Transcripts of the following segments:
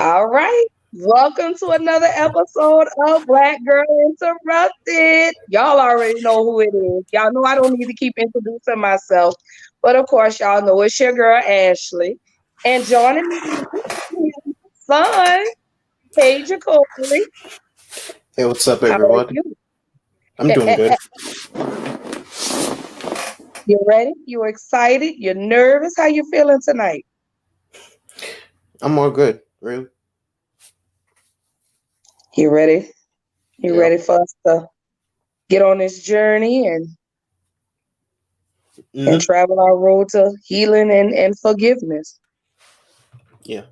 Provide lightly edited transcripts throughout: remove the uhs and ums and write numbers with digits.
All right. Welcome to another episode of Black Girl Interrupted. Y'all already know who it is. Y'all know I don't need to keep introducing myself. But of course, y'all know it's your girl, Ashley. And joining me is son, Paige Coley. Hey, what's up, How are everyone? you? I'm doing good. You ready? You excited? You're nervous? How you feeling tonight? I'm all good, really. You ready? You Yeah. ready for us to get on this journey and hmm travel our road to healing and forgiveness? Yeah.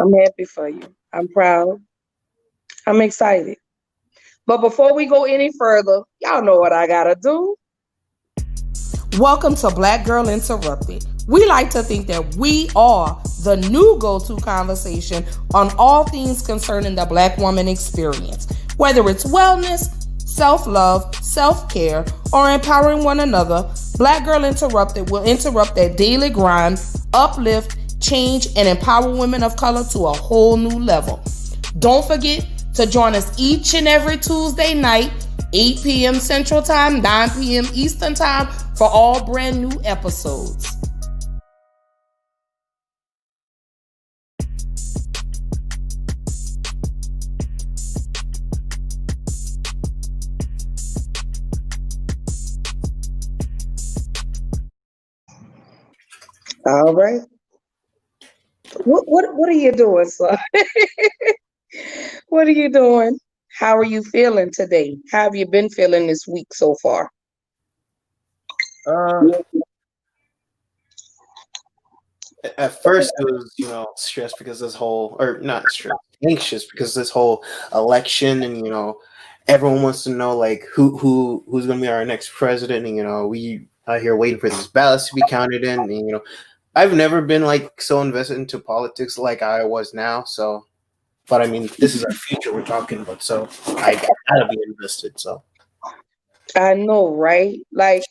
I'm happy for you. I'm proud. I'm excited. But before we go any further, y'all know what I gotta do. Welcome to Black Girl Interrupted. We like to think that we are the new go to conversation on all things concerning the Black woman experience, whether it's wellness, self love, self care, or empowering one another. Black Girl Interrupted will interrupt that daily grind, uplift, change, and empower women of color to a whole new level. Don't forget to join us each and every Tuesday night, 8 p.m. Central Time, 9 p.m. Eastern Time, for all brand new episodes. All right. What are you doing, sir? What are you doing? How are you feeling today? How have you been feeling this week so far? Uh, at first it was, stressed because this whole, or not stressed, anxious because this whole election, and everyone wants to know like who's gonna be our next president, and we out here waiting for these ballots to be counted in, and I've never been like so invested into politics like I was now, so. But I mean, this is our future we're talking about, so I gotta be invested. So I know, right? Like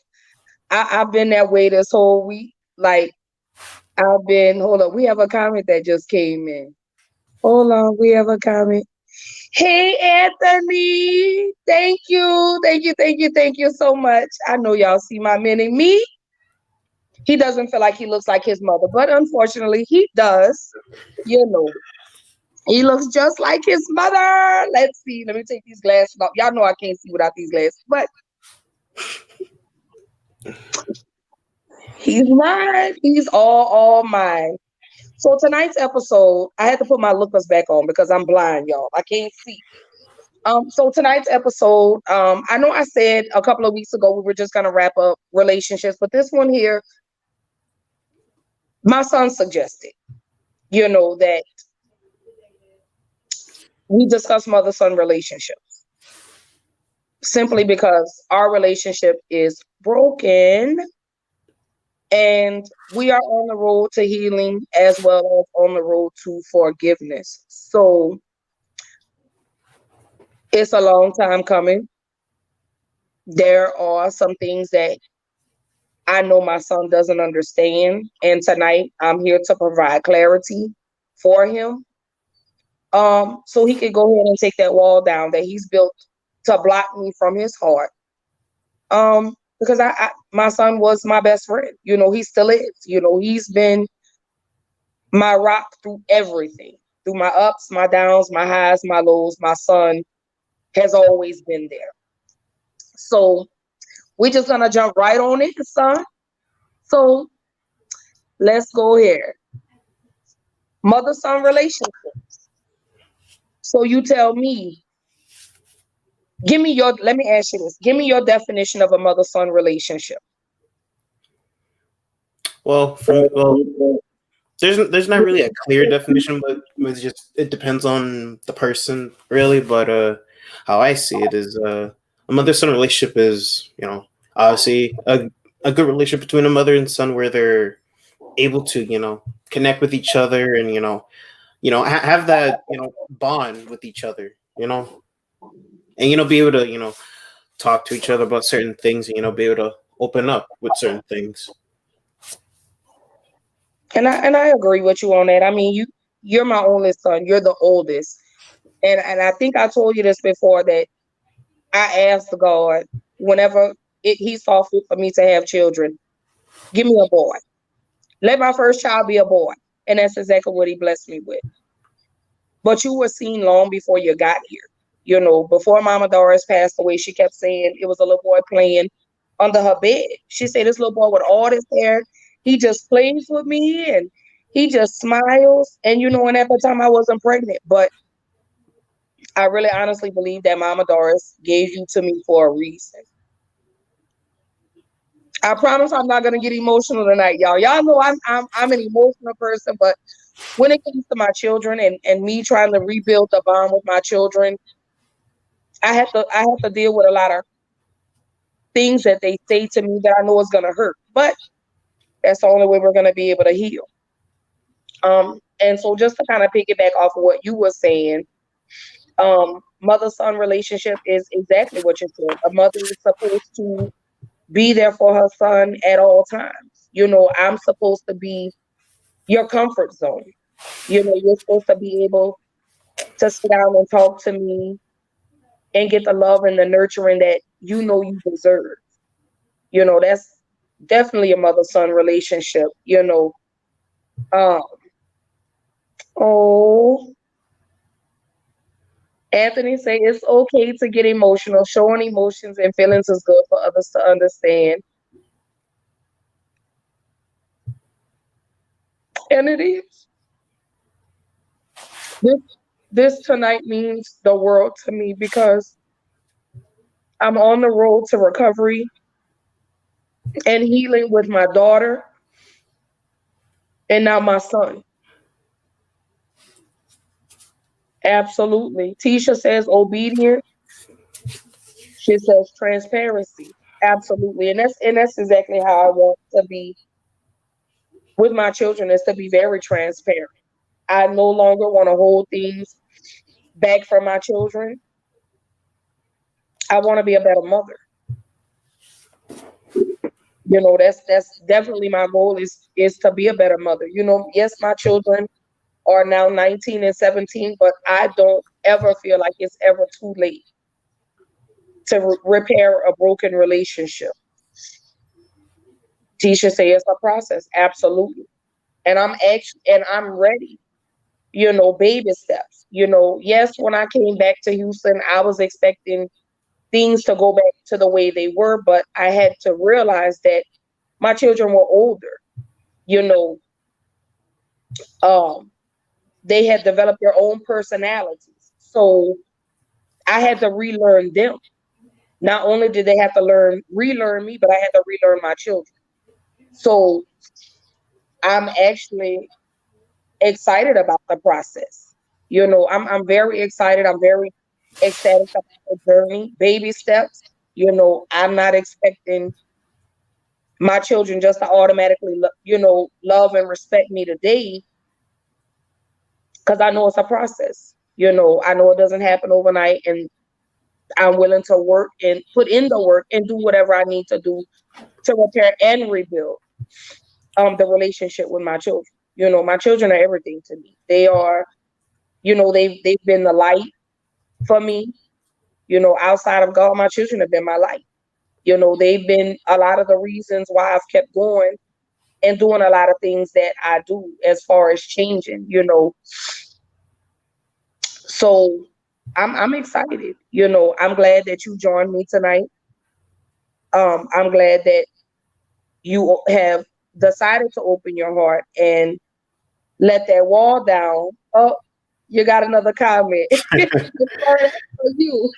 I've been that way this whole week. Like hold up, we have a comment that just came in. Hold on, we have a comment. Hey, Anthony. Thank you. Thank you. Thank you. Thank you so much. I know y'all see my mini me. He doesn't feel like he looks like his mother, but unfortunately, he does. You know, he looks just like his mother. Let's see. Let me take these glasses off. Y'all know I can't see without these glasses, but he's mine. He's all mine. So tonight's episode, I had to put my lookers back on because I'm blind, y'all. I can't see. So tonight's episode, I know I said a couple of weeks ago we were just gonna wrap up relationships, but this one here, my son suggested, that we discuss mother-son relationships simply because our relationship is broken and we are on the road to healing as well as on the road to forgiveness. So it's a long time coming. There are some things that I know my son doesn't understand. And tonight I'm here to provide clarity for him. So he could go ahead and take that wall down that he's built to block me from his heart. Because my son was my best friend. He still is. He's been my rock through everything. Through my ups, my downs, my highs, my lows. My son has always been there. So we're just gonna jump right on it, son. So let's go here. Mother-son relationship. So you tell me, let me ask you this. Give me your definition of a mother-son relationship. well, there's not really a clear definition, but it depends on the person, really. But how I see it is, a mother son relationship is obviously a good relationship between a mother and son where they're able to connect with each other, and have that bond with each other, and be able to talk to each other about certain things, and be able to open up with certain things. And I agree with you on that. I mean, you're my only son. You're the oldest. And I think I told you this before that I asked God whenever he saw fit for me to have children, give me a boy. Let my first child be a boy. And that's exactly what he blessed me with. But you were seen long before you got here. You know, before Mama Doris passed away, she kept saying it was a little boy playing under her bed. She said, this little boy with all this hair, he just plays with me and he just smiles. And, you know, and at the time I wasn't pregnant. But I really honestly believe that Mama Doris gave you to me for a reason. I promise I'm not gonna get emotional tonight, y'all. Y'all know I'm an emotional person, but when it comes to my children and me trying to rebuild the bond with my children, I have to deal with a lot of things that they say to me that I know is gonna hurt. But that's the only way we're gonna be able to heal. And so just to kind of piggyback off of what you were saying, mother-son relationship is exactly what you said. A mother is supposed to be there for her son at all times. You know, I'm supposed to be your comfort zone. You know, you're supposed to be able to sit down and talk to me and get the love and the nurturing that you know you deserve. You know, that's definitely a mother-son relationship, you know. Um, oh, Anthony say it's okay to get emotional. Showing emotions and feelings is good for others to understand. And it is. This this tonight means the world to me because I'm on the road to recovery and healing with my daughter and now my son. Absolutely. Tisha says obedience. She says transparency. Absolutely. And that's exactly how I want to be with my children, is to be very transparent. I no longer want to hold things back from my children. I want to be a better mother. You know, that's definitely my goal is to be a better mother. You know, yes, my children are now 19 and 17, but I don't ever feel like it's ever too late to repair a broken relationship. Tisha say it's a process, absolutely. And I'm ready. You know, baby steps. You know, yes, when I came back to Houston, I was expecting things to go back to the way they were, but I had to realize that my children were older. You know, um, they had developed their own personalities. So I had to relearn them. Not only did they have to relearn me, but I had to relearn my children. So I'm actually excited about the process. You know, I'm very excited. I'm very ecstatic about the journey. Baby steps. You know, I'm not expecting my children just to automatically, love and respect me today, because I know it's a process. You know, I know it doesn't happen overnight, and I'm willing to work and put in the work and do whatever I need to do to repair and rebuild the relationship with my children. You know, my children are everything to me. They are, they've been the light for me. You know, outside of God, my children have been my light. You know, they've been a lot of the reasons why I've kept going and doing a lot of things that I do as far as changing, you know. So I'm excited. You know, I'm glad that you joined me tonight. I'm glad that you have decided to open your heart and let that wall down. Oh, you got another comment. For you.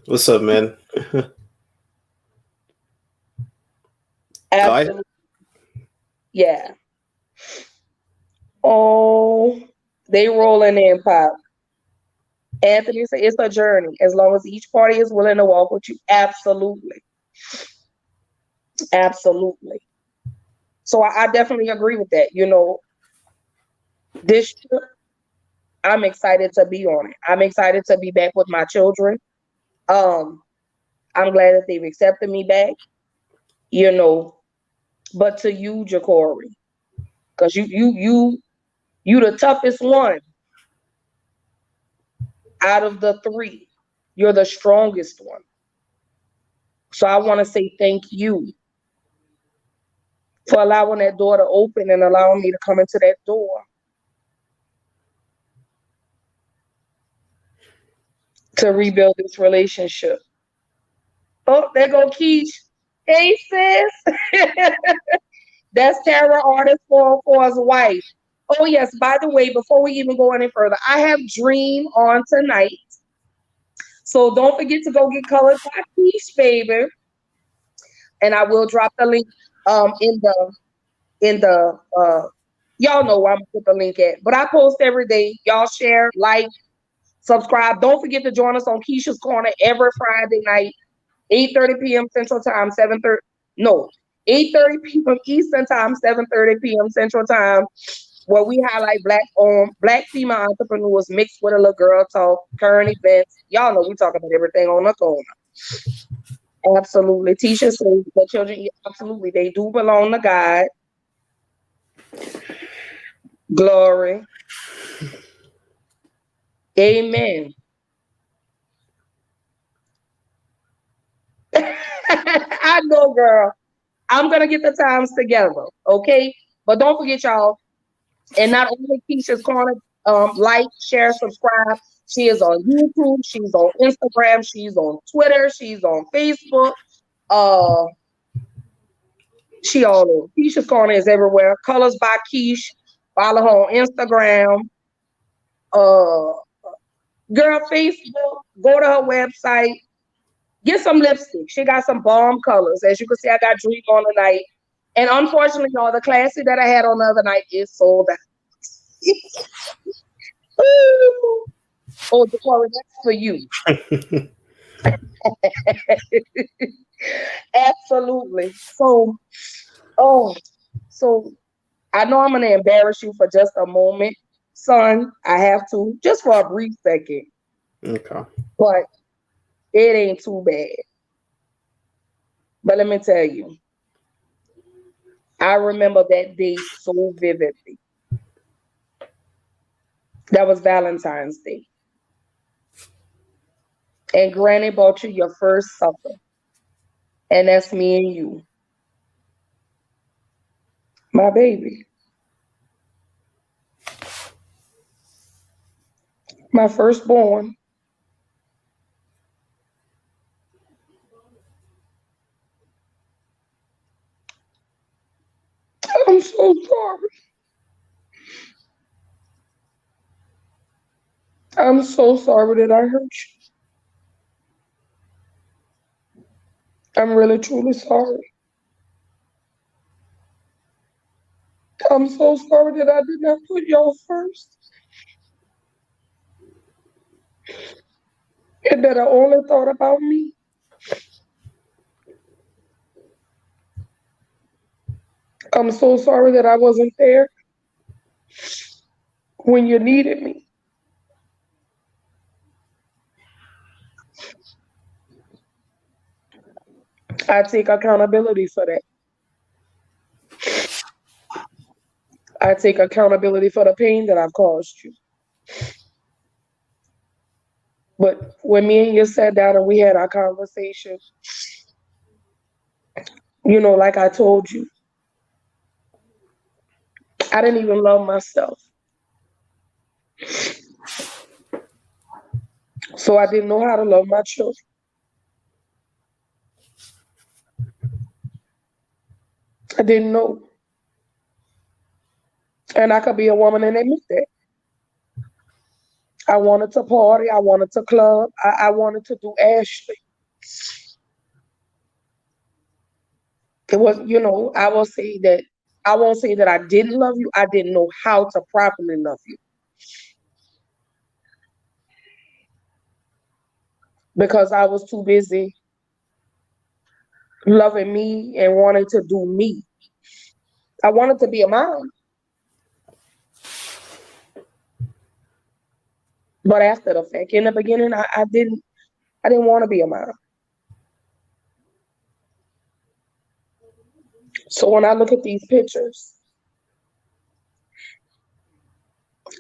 What's up, man? Absolutely. Yeah. Oh, they rolling in, Pop. Anthony said it's a journey as long as each party is willing to walk with you. Absolutely. Absolutely. So I definitely agree with that. You know, this trip, I'm excited to be on it. I'm excited to be back with my children. Um, I'm glad that they've accepted me back, you know. But to you, Jacory, Cause you the toughest one out of the three. You're the strongest one. So I want to say thank you for allowing that door to open and allowing me to come into that door to rebuild this relationship. Oh, there go Keish. Hey, sis. That's Tara Artist 404's wife. Oh, yes. By the way, before we even go any further, I have Dream on tonight. So don't forget to go get Colored by Keish, baby. And I will drop the link in the y'all know where I'm gonna put the link at. But I post every day. Y'all share, like, subscribe. Don't forget to join us on Keisha's Corner every Friday night, 8:30 p.m. Central Time, 7:30. No, 8:30 p.m. Eastern Time, 7:30 p.m. Central Time, where we highlight black female entrepreneurs mixed with a little girl talk, current events. Y'all know we talk about everything on the corner. Absolutely. Tisha says the children, absolutely, they do belong to God. Glory. Amen. I know, girl. I'm gonna get the times together, okay? But don't forget, y'all. And not only Keisha's Corner, like, share, subscribe. She is on YouTube. She's on Instagram. She's on Twitter. She's on Facebook. Uh, she all over. Keisha's Corner is everywhere. Colors by Keish. Follow her on Instagram. Uh, girl, Facebook. Go to her website. Get some lipstick. She got some bomb colors. As you can see, I got Dream on tonight. And unfortunately, y'all, the classy that I had on the other night is sold out. Oh, Decorah, that's for you. Absolutely. So I know I'm gonna embarrass you for just a moment, son. I have to, just for a brief second. Okay. But it ain't too bad. But let me tell you, I remember that day so vividly. That was Valentine's Day. And Granny bought you your first supper. And that's me and you. My baby. My firstborn. I'm so sorry. I'm so sorry that I hurt you. I'm really, truly sorry. I'm so sorry that I did not put y'all first. And that I only thought about me. I'm so sorry that I wasn't there when you needed me. I take accountability for that. I take accountability for the pain that I've caused you. But when me and you sat down and we had our conversation, like I told you, I didn't even love myself. So I didn't know how to love my children. I didn't know. And I could be a woman and admit that. I wanted to party. I wanted to club. I wanted to do Ashley. It was, I won't say that I didn't love you. I didn't know how to properly love you. Because I was too busy loving me and wanting to do me. I wanted to be a mom. But after the fact, in the beginning, I didn't want to be a mom. So when I look at these pictures,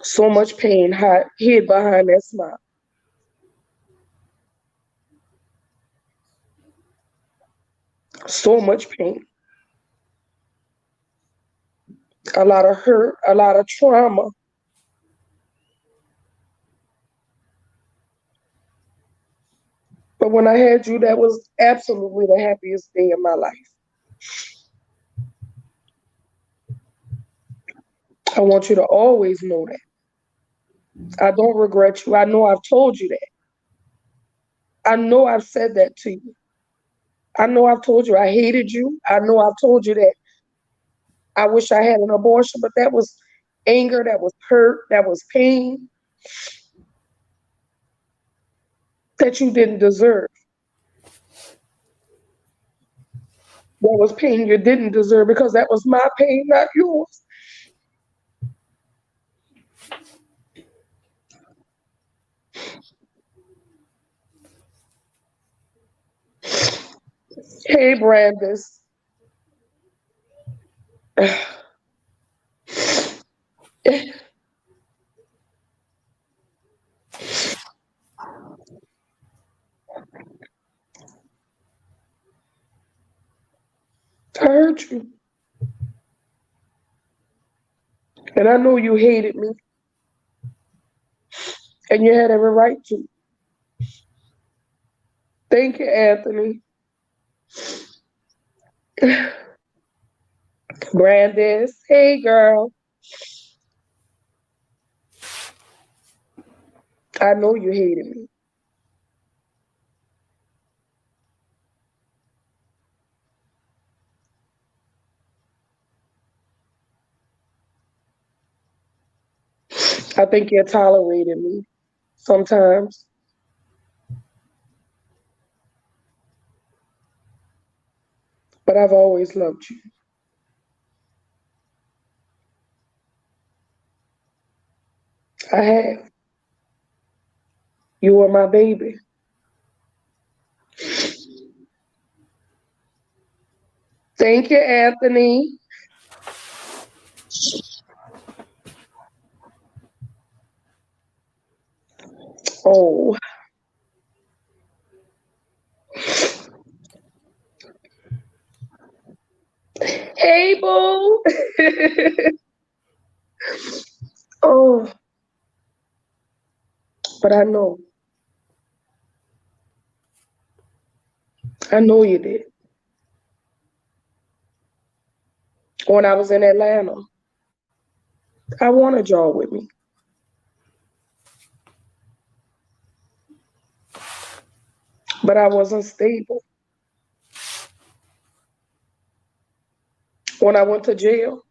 So much pain hid behind that smile. So much pain. A lot of hurt, a lot of trauma. But when I had you, that was absolutely the happiest day of my life. I want you to always know that. I don't regret you. I know I've told you that. I know I've said that to you. I know I've told you I hated you. I know I've told you that I wish I had an abortion, but that was anger, that was hurt, that was pain that you didn't deserve. That was pain you didn't deserve because that was my pain, not yours. Hey, Brandis. I hurt you. And I know you hated me. And you had every right to. Thank you, Anthony. Brandis. Hey, girl. I know you hated me. I think you tolerated me sometimes. But I've always loved you. I have. You were my baby. Thank you, Anthony. Oh, hey, boo. Oh, but I know you did. When I was in Atlanta, I wanted y'all with me, but I wasn't stable. When I went to jail,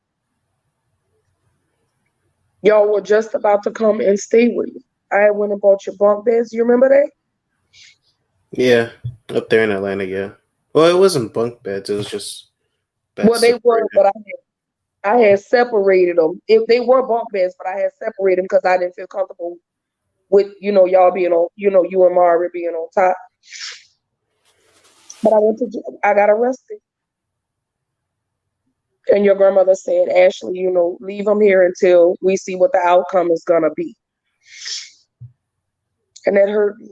y'all were just about to come and stay with me. I went and bought your bunk beds. You remember that? Yeah, up there in Atlanta, yeah. Well, it wasn't bunk beds; it was just Well, beds they were, separated. but I had separated them. If they were bunk beds, but I had separated them because I didn't feel comfortable with y'all being on, you and Margaret being on top. But I got arrested, and your grandmother said, Ashley, leave them here until we see what the outcome is gonna be, and that hurt me.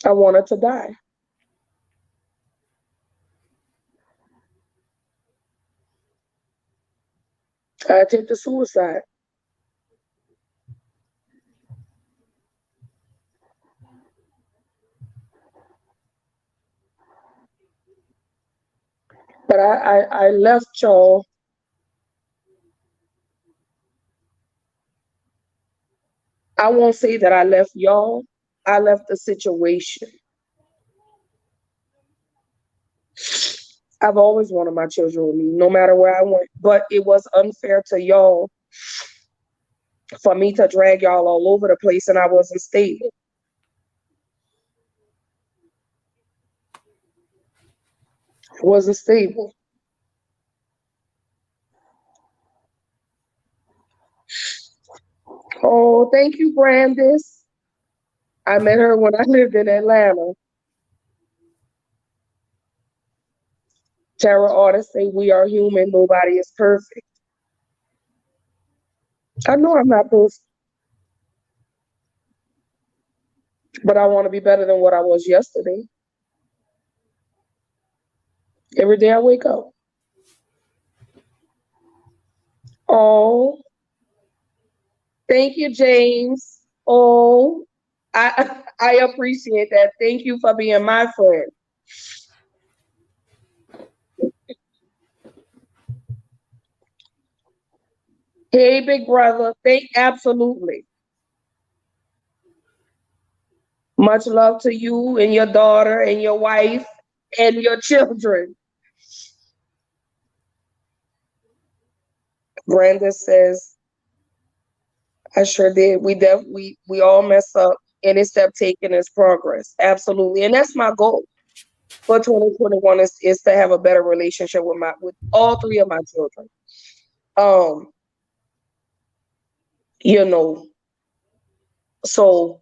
I wanted to die. I attempted suicide, but I left y'all. I won't say that I left y'all. I left the situation. I've always wanted my children with me, no matter where I went. But it was unfair to y'all for me to drag y'all all over the place, and I wasn't stable. I wasn't stable. Oh, thank you, Brandis. I met her when I lived in Atlanta. Tarot artists say we are human, nobody is perfect. I know I'm not perfect, but I want to be better than what I was yesterday. Every day I wake up. Oh, thank you, James. Oh, I appreciate that. Thank you for being my friend. Hey, big brother. Thank absolutely. Much love to you and your daughter and your wife and your children. Brenda says, I sure did. We all mess up. Any step taken is progress. Absolutely. And that's my goal for 2021 is to have a better relationship with all three of my children. Um, you know, so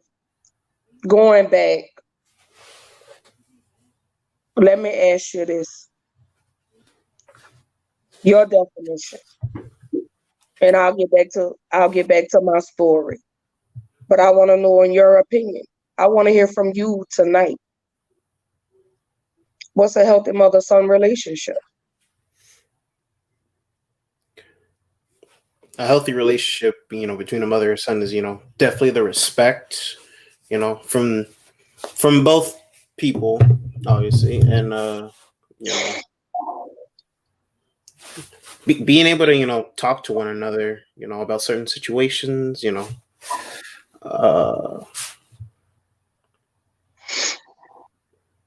going back, let me ask you this. Your definition. And I'll get back to my story. But I want to know in your opinion. I want to hear from you tonight. What's a healthy mother-son relationship? A healthy relationship, between a mother and son is, definitely the respect, from both people, obviously, and you know, being able to, talk to one another, about certain situations, uh,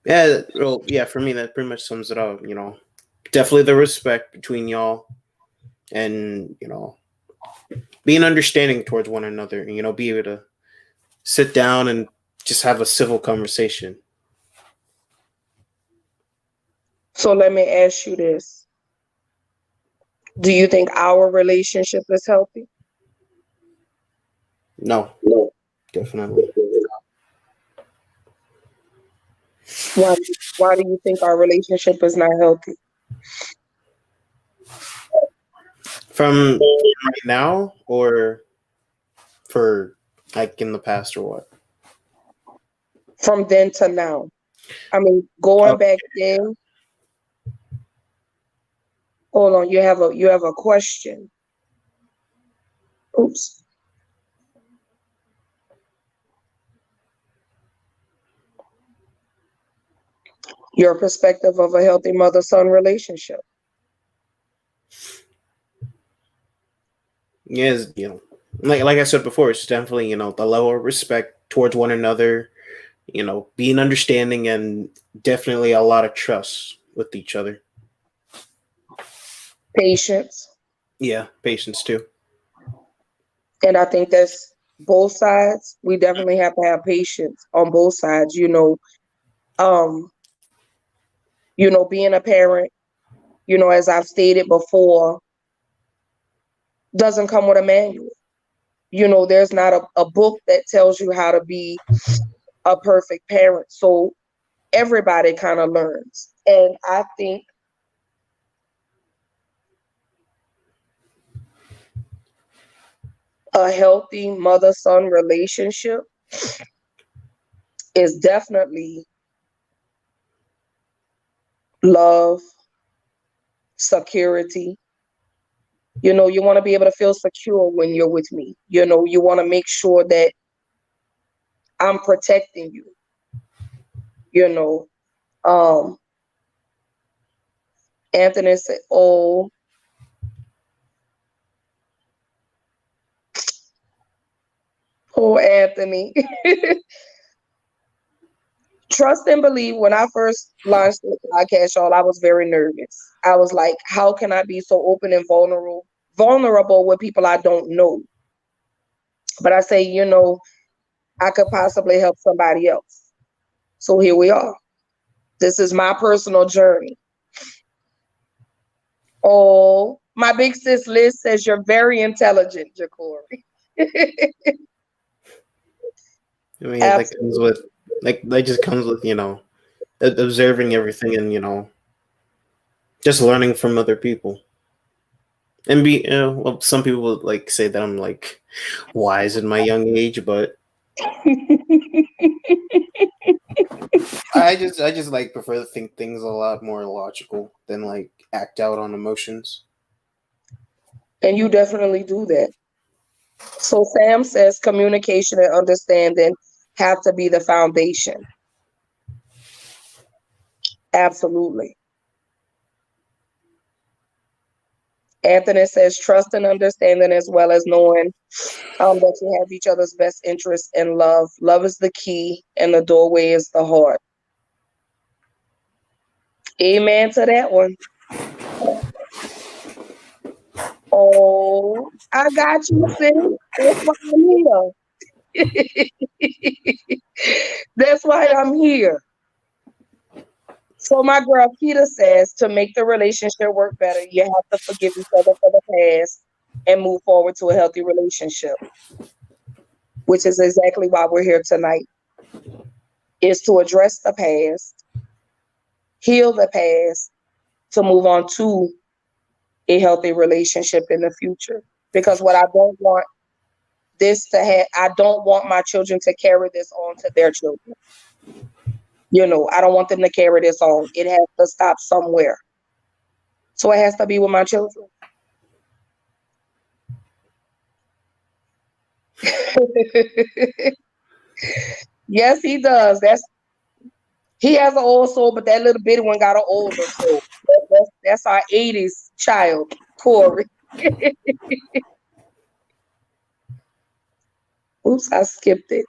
yeah, for me that pretty much sums it up. Definitely the respect between y'all, and being understanding towards one another, and be able to sit down and just have a civil conversation. So let me ask you this. Do you think our relationship is healthy? No, definitely. Why why do you think our relationship is not healthy? From right now, or for like in the past, or what? From then to now. I mean, going back then, hold on, you have a question. Oops. Your perspective of a healthy mother-son relationship. Yes, like I said before, it's definitely the level of respect towards one another, being understanding, and definitely a lot of trust with each other. Patience. Yeah, patience too. And I think that's both sides. We definitely have to have patience on both sides, Um, being a parent, as I've stated before, doesn't come with a manual. There's not a book that tells you how to be a perfect parent. So everybody kind of learns. And I think a healthy mother-son relationship is definitely love, security. You want to be able to feel secure when you're with me. You want to make sure that I'm protecting you. You know, um, Anthony said, "Oh, poor Anthony." Trust and believe. When I first launched the podcast, y'all, I was very nervous. I was like, "How can I be so open and vulnerable with people I don't know?" But I say, I could possibly help somebody else. So here we are. This is my personal journey. Oh, my big sis Liz says you're very intelligent, Jacory. I mean, that comes Absolutely. with that just comes with observing everything, and just learning from other people. And be well, some people would like say that I'm like wise in my young age, but I just like prefer to think things a lot more logical than like act out on emotions. And you definitely do that. So Sam says communication and understanding have to be the foundation. Absolutely. Anthony says trust and understanding as well as knowing that you have each other's best interests and love. Love is the key and the doorway is the heart. Amen to that one. Oh, I got you, sis. That's why I'm here. That's why I'm here. So my girl Peter says to make the relationship work better, you have to forgive each other for the past and move forward to a healthy relationship, which is exactly why we're here tonight, is to address the past, heal the past, to move on to a healthy relationship in the future. Because what I don't want I don't want my children to carry this on to their children. I don't want them to carry this on. It has to stop somewhere. So it has to be with my children. Yes, he does. He has an old soul, but that little bitty one got an older soul. That's our 80s child, Corey. Oops, I skipped it.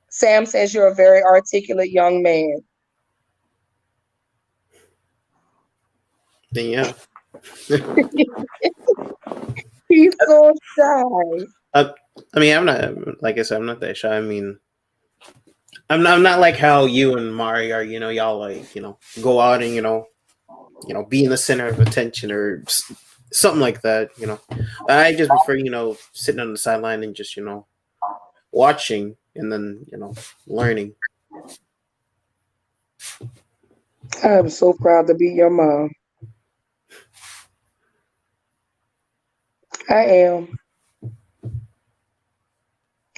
Sam says you're a very articulate young man. Then yeah. He's so shy. I mean, I'm not like I said, I'm not that shy. I mean, I'm not like how you and Mari are. Y'all like go out and be in the center of attention or something like that. I just prefer sitting on the sideline and just watching and then learning. I'm so proud to be your mom. I am.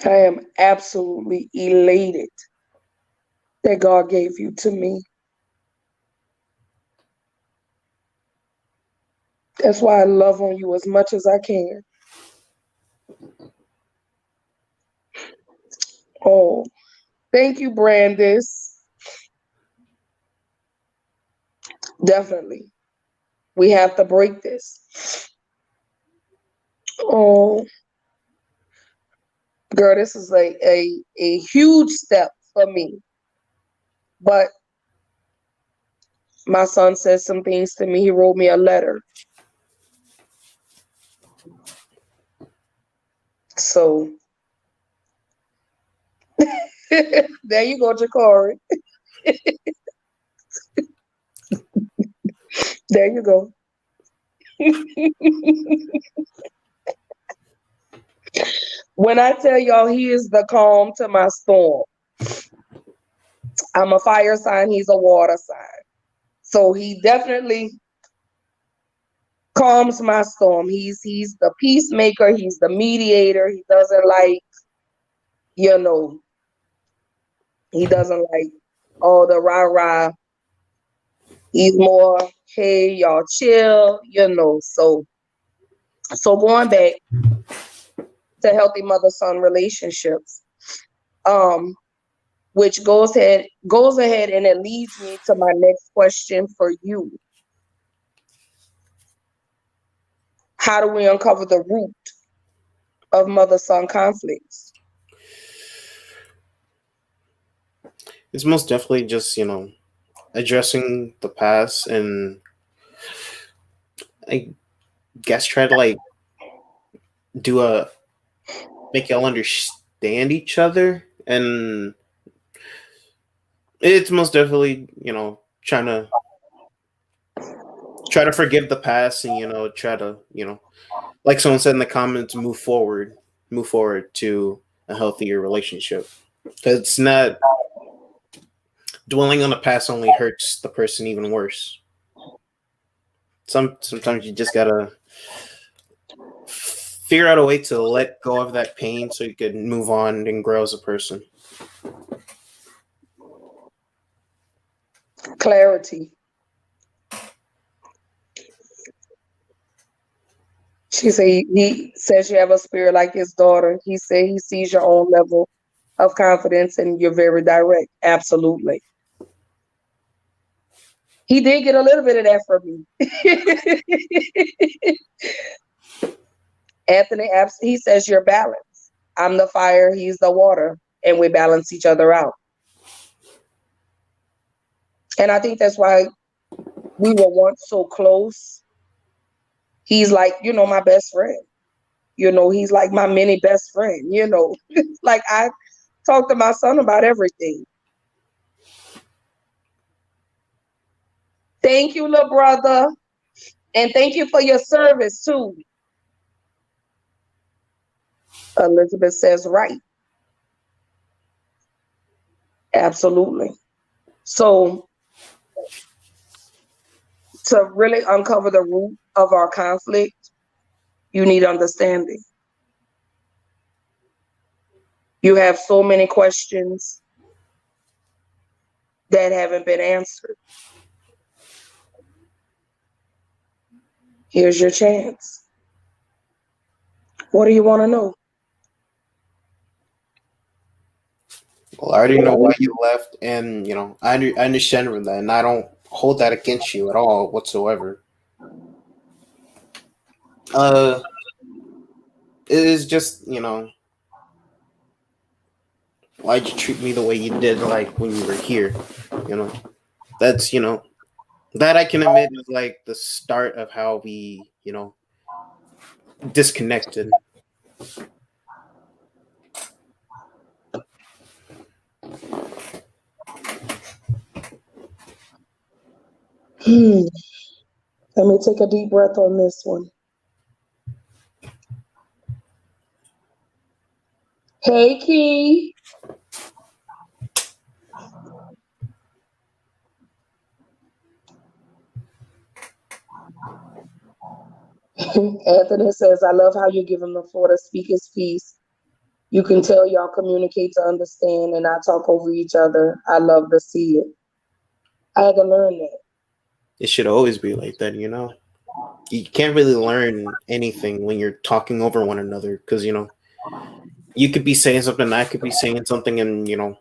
I am absolutely elated that God gave you to me. That's why I love on you as much as I can. Oh, thank you, Brandis. Definitely. We have to break this. Oh, girl, this is a huge step for me. But my son said some things to me. He wrote me a letter. So there you go, Jakari. There you go. When I tell y'all he is the calm to my storm, I'm a fire sign, he's a water sign. So he definitely calms my storm. He's the peacemaker, he's the mediator. He doesn't like, he doesn't like all the rah-rah. He's more, hey, y'all chill, So going back to healthy mother-son relationships, which goes ahead and it leads me to my next question for you. How do we uncover the root of mother-son conflicts? It's most definitely just addressing the past and I guess try to like make y'all understand each other, and it's most definitely try to forgive the past and try to like someone said in the comments, move forward to a healthier relationship. It's not dwelling on the past only hurts the person even worse. Sometimes you just gotta figure out a way to let go of that pain so you can move on and grow as a person. Clarity. She said he says you have a spirit like his daughter. He said he sees your own level of confidence and you're very direct. Absolutely. He did get a little bit of that from me. Anthony, he says you're balanced. I'm the fire, he's the water, and we balance each other out. And I think that's why we were once so close. He's like, my best friend. He's like my mini best friend, Like I talk to my son about everything. Thank you, little brother. And thank you for your service too. Elizabeth says right. Absolutely. So to really uncover the root of our conflict, you need understanding. You have so many questions that haven't been answered. Here's your chance. What do you want to know? Well, I already know why you left, and I understand from that, and I don't hold that against you at all whatsoever. It is just why'd you treat me the way you did, like when you were here? That's that I can admit is like the start of how we disconnected. Let me take a deep breath on this one. Hey, Key. Anthony says, I love how you give him the floor to speak his piece. You can tell y'all communicate to understand and not talk over each other. I love to see it. I had to learn that. It should always be like that, You can't really learn anything when you're talking over one another because, you could be saying something, I could be saying something, and, no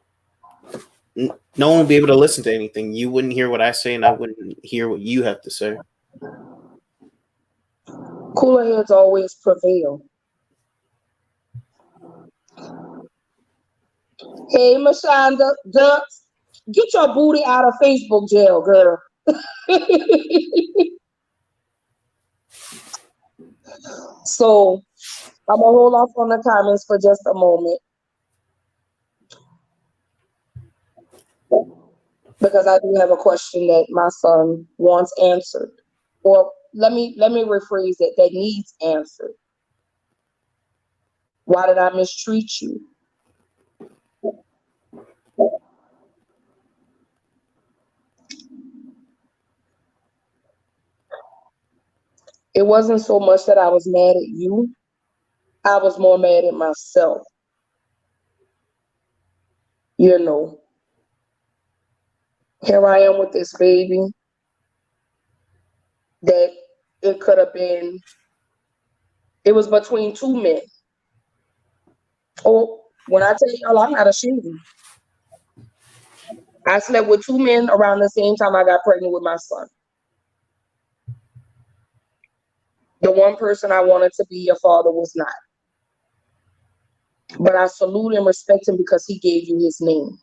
one will be able to listen to anything. You wouldn't hear what I say, and I wouldn't hear what you have to say. Cooler heads always prevail. Hey, Mashonda, get your booty out of Facebook jail, girl. So I'm going to hold off on the comments for just a moment. Because I do have a question that my son wants answered. Or let me rephrase it, that needs answered. Why did I mistreat you? It wasn't so much that I was mad at you. I was more mad at myself. Here I am with this baby that it could have been, it was between two men. Oh, when I tell y'all, I'm not ashamed. I slept with two men around the same time I got pregnant with my son. The one person I wanted to be your father was not. But I salute and respect him because he gave you his name.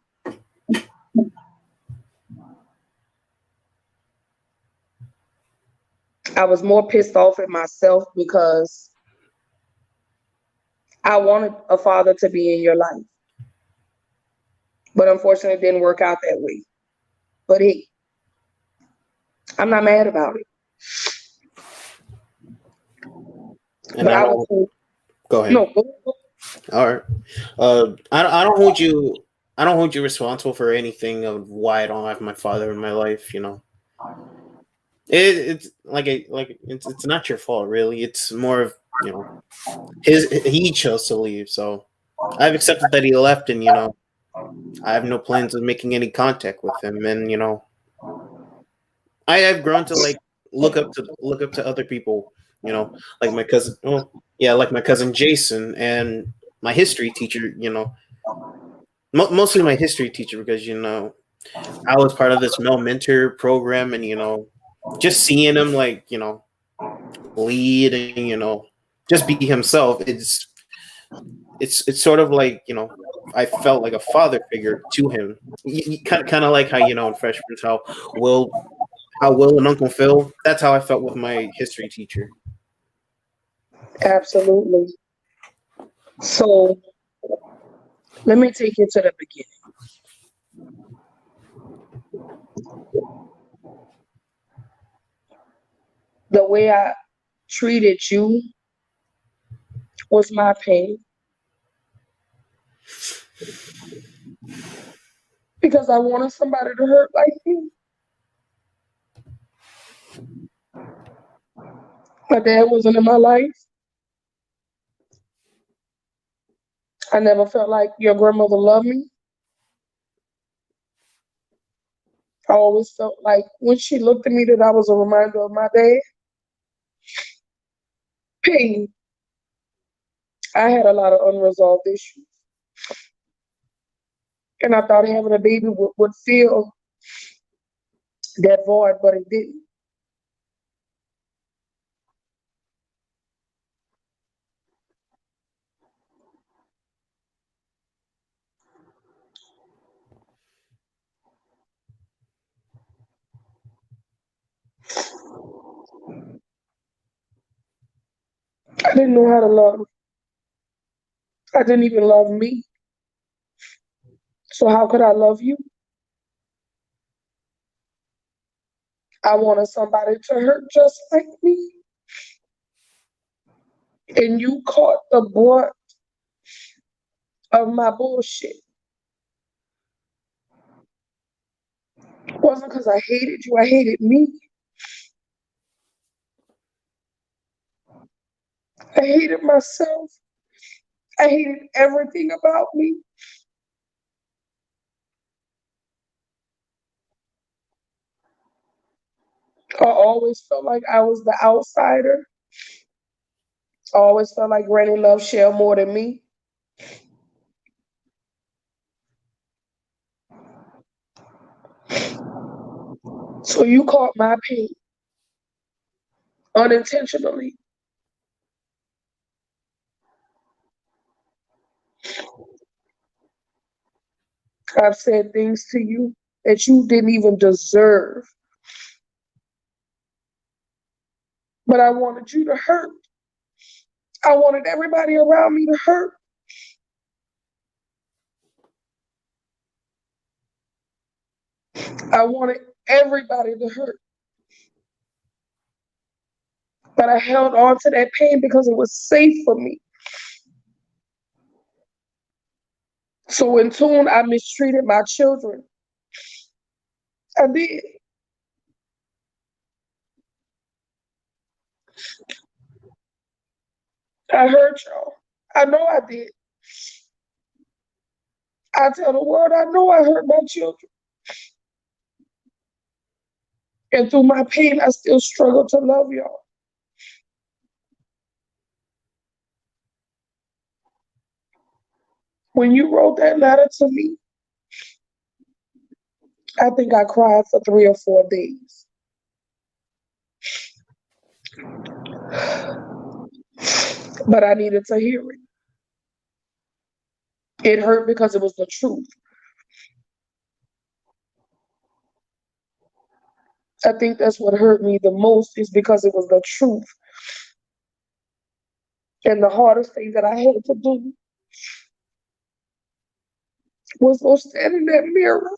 I was more pissed off at myself because I wanted a father to be in your life. But unfortunately, it didn't work out that way. But hey, I'm not mad about it. And but go ahead. No, go. All right. I don't hold you. I don't hold you responsible for anything of why I don't have my father in my life. It's like it's not your fault, really. It's more of you know, he chose to leave. So I've accepted that he left, and I have no plans of making any contact with him. And I have grown to like look up to other people. Like my cousin. Oh, yeah, like my cousin Jason and my history teacher. Mostly my history teacher because I was part of this male mentor program, and just seeing him like lead and just be himself. It's sort of like I felt like a father figure to him. Kind of like how in Fresh Prince how Will and Uncle Phil. That's how I felt with my history teacher. Absolutely. So let me take you to the beginning. The way I treated you was my pain. Because I wanted somebody to hurt like you. My dad wasn't in my life. I never felt like your grandmother loved me. I always felt like when she looked at me that I was a reminder of my dad. Pain. I had a lot of unresolved issues. And I thought having a baby would fill that void, but it didn't. I didn't know how to love. I didn't even love me. So how could I love you? I wanted somebody to hurt just like me. And you caught the brunt of my bullshit. It wasn't because I hated you, I hated me. I hated myself. I hated everything about me. I always felt like I was the outsider. I always felt like Granny loved Shell more than me. So you caught my pain unintentionally. I've said things to you that you didn't even deserve. But I wanted you to hurt. I wanted everybody around me to hurt. I wanted everybody to hurt. But I held on to that pain because it was safe for me. So in tune, I mistreated my children. I did. I hurt y'all. I know I did. I tell the world I know I hurt my children. And through my pain, I still struggle to love y'all. When you wrote that letter to me, I think I cried for 3 or 4 days. But I needed to hear it. It hurt because it was the truth. I think that's what hurt me the most is because it was the truth. And the hardest thing that I had to do was go stand in that mirror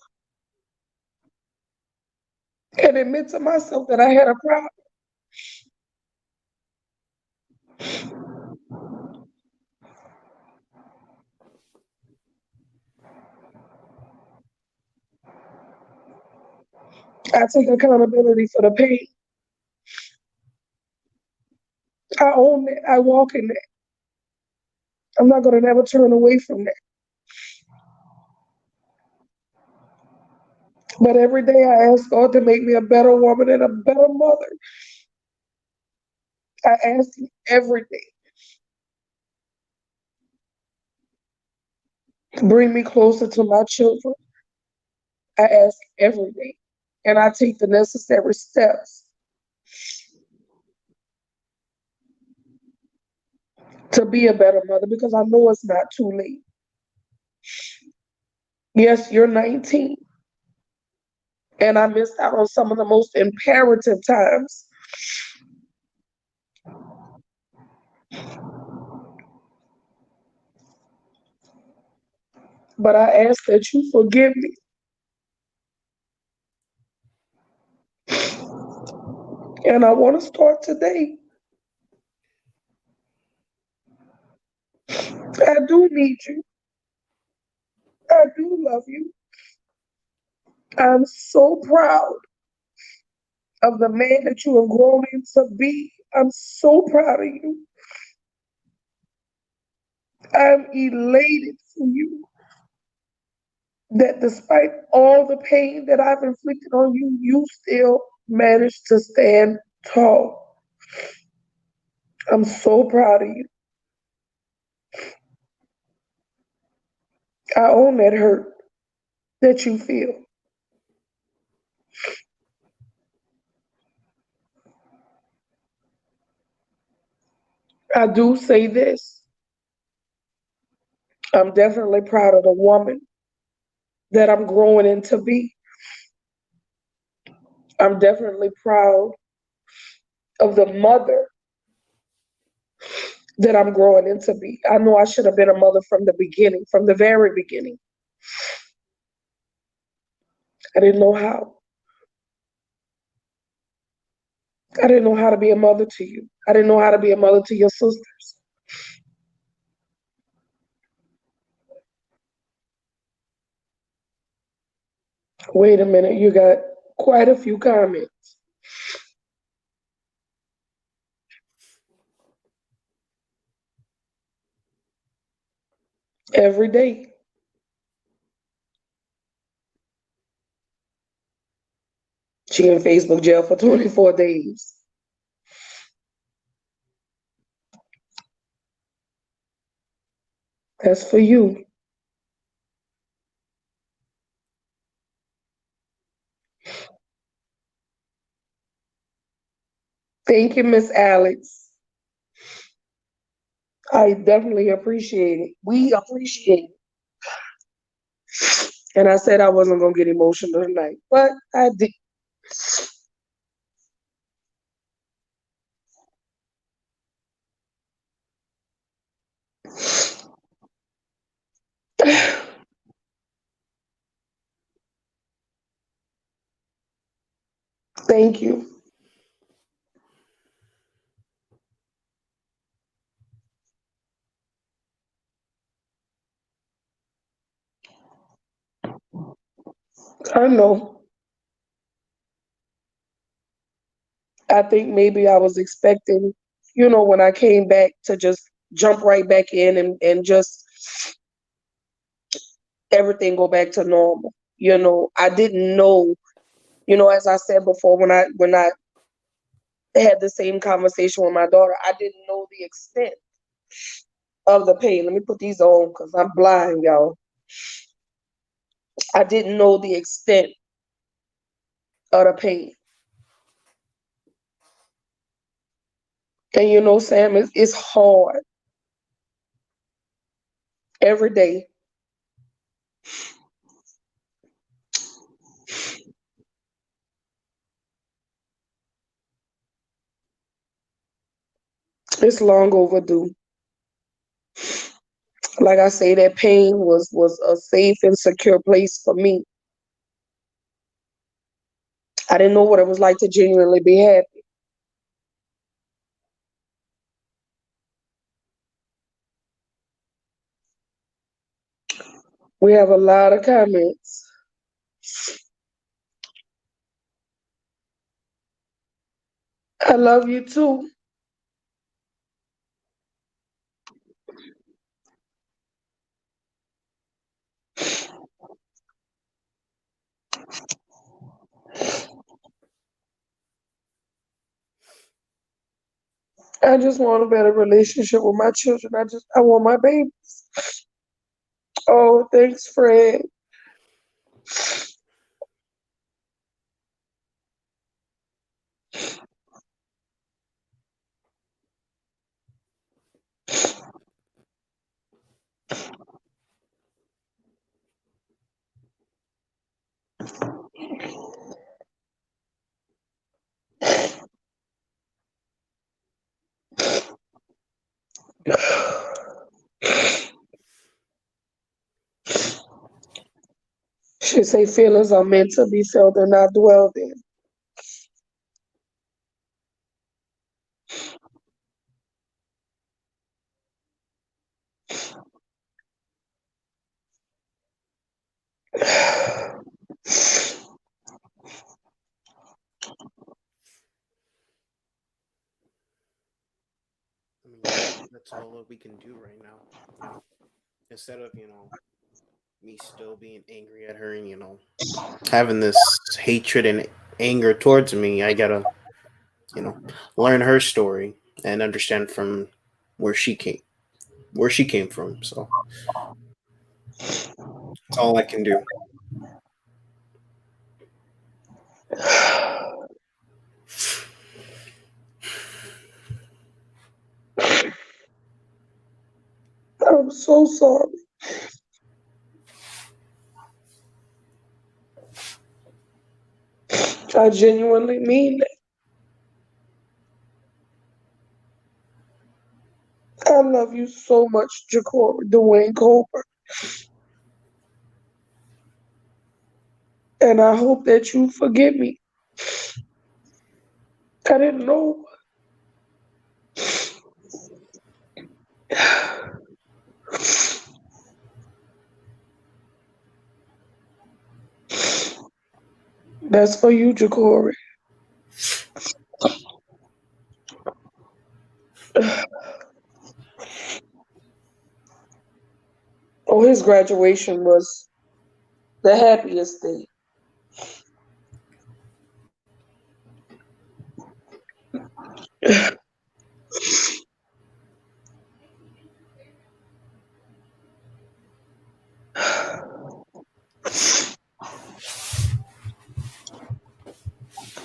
and admit to myself that I had a problem. I take accountability for the pain. I own that. I walk in that. I'm not going to never turn away from that. But every day I ask God to make me a better woman and a better mother. I ask Him every day to bring me closer to my children. I ask every day. And I take the necessary steps to be a better mother because I know it's not too late. Yes, you're 19. And I missed out on some of the most imperative times. But I ask that you forgive me. And I want to start today. I do need you. I do love you. I'm so proud of the man that you have grown into be. I'm so proud of you. I'm elated for you that despite all the pain that I've inflicted on you, you still managed to stand tall. I'm so proud of you. I own that hurt that you feel. I do say this. I'm definitely proud of the woman that I'm growing into be. I'm definitely proud of the mother that I'm growing into be. I know I should have been a mother from the beginning, from the very beginning. I didn't know how. I didn't know how to be a mother to you. I didn't know how to be a mother to your sisters. Wait a minute, you got quite a few comments. Every day. She in Facebook jail for 24 days. That's for you. Thank you, Miss Alex. I definitely appreciate it. We appreciate it. And I said I wasn't gonna get emotional tonight, but I did. Thank you. I know. I think maybe I was expecting, when I came back to just jump right back in and just everything go back to normal. I didn't know, as I said before, when I had the same conversation with my daughter, I didn't know the extent of the pain. Let me put these on because I'm blind, y'all. I didn't know the extent of the pain. And Sam, it's hard every day. It's long overdue. Like I say, that pain was a safe and secure place for me. I didn't know what it was like to genuinely be happy. We have a lot of comments. I love you too. I just want a better relationship with my children. I want my baby. Oh, thanks, Fred. She say feelings are meant to be felt and not dwelled in. I mean, that's all that we can do right now. You know, instead of me still being angry at her and having this hatred and anger towards me, I gotta learn her story and understand from where she came where she came from. So that's all I can do. I'm so sorry. I genuinely mean that. I love you so much, Jacory Dwayne Colbert. And I hope that you forgive me. I didn't know. That's for you, Jacory. Oh, his graduation was the happiest day.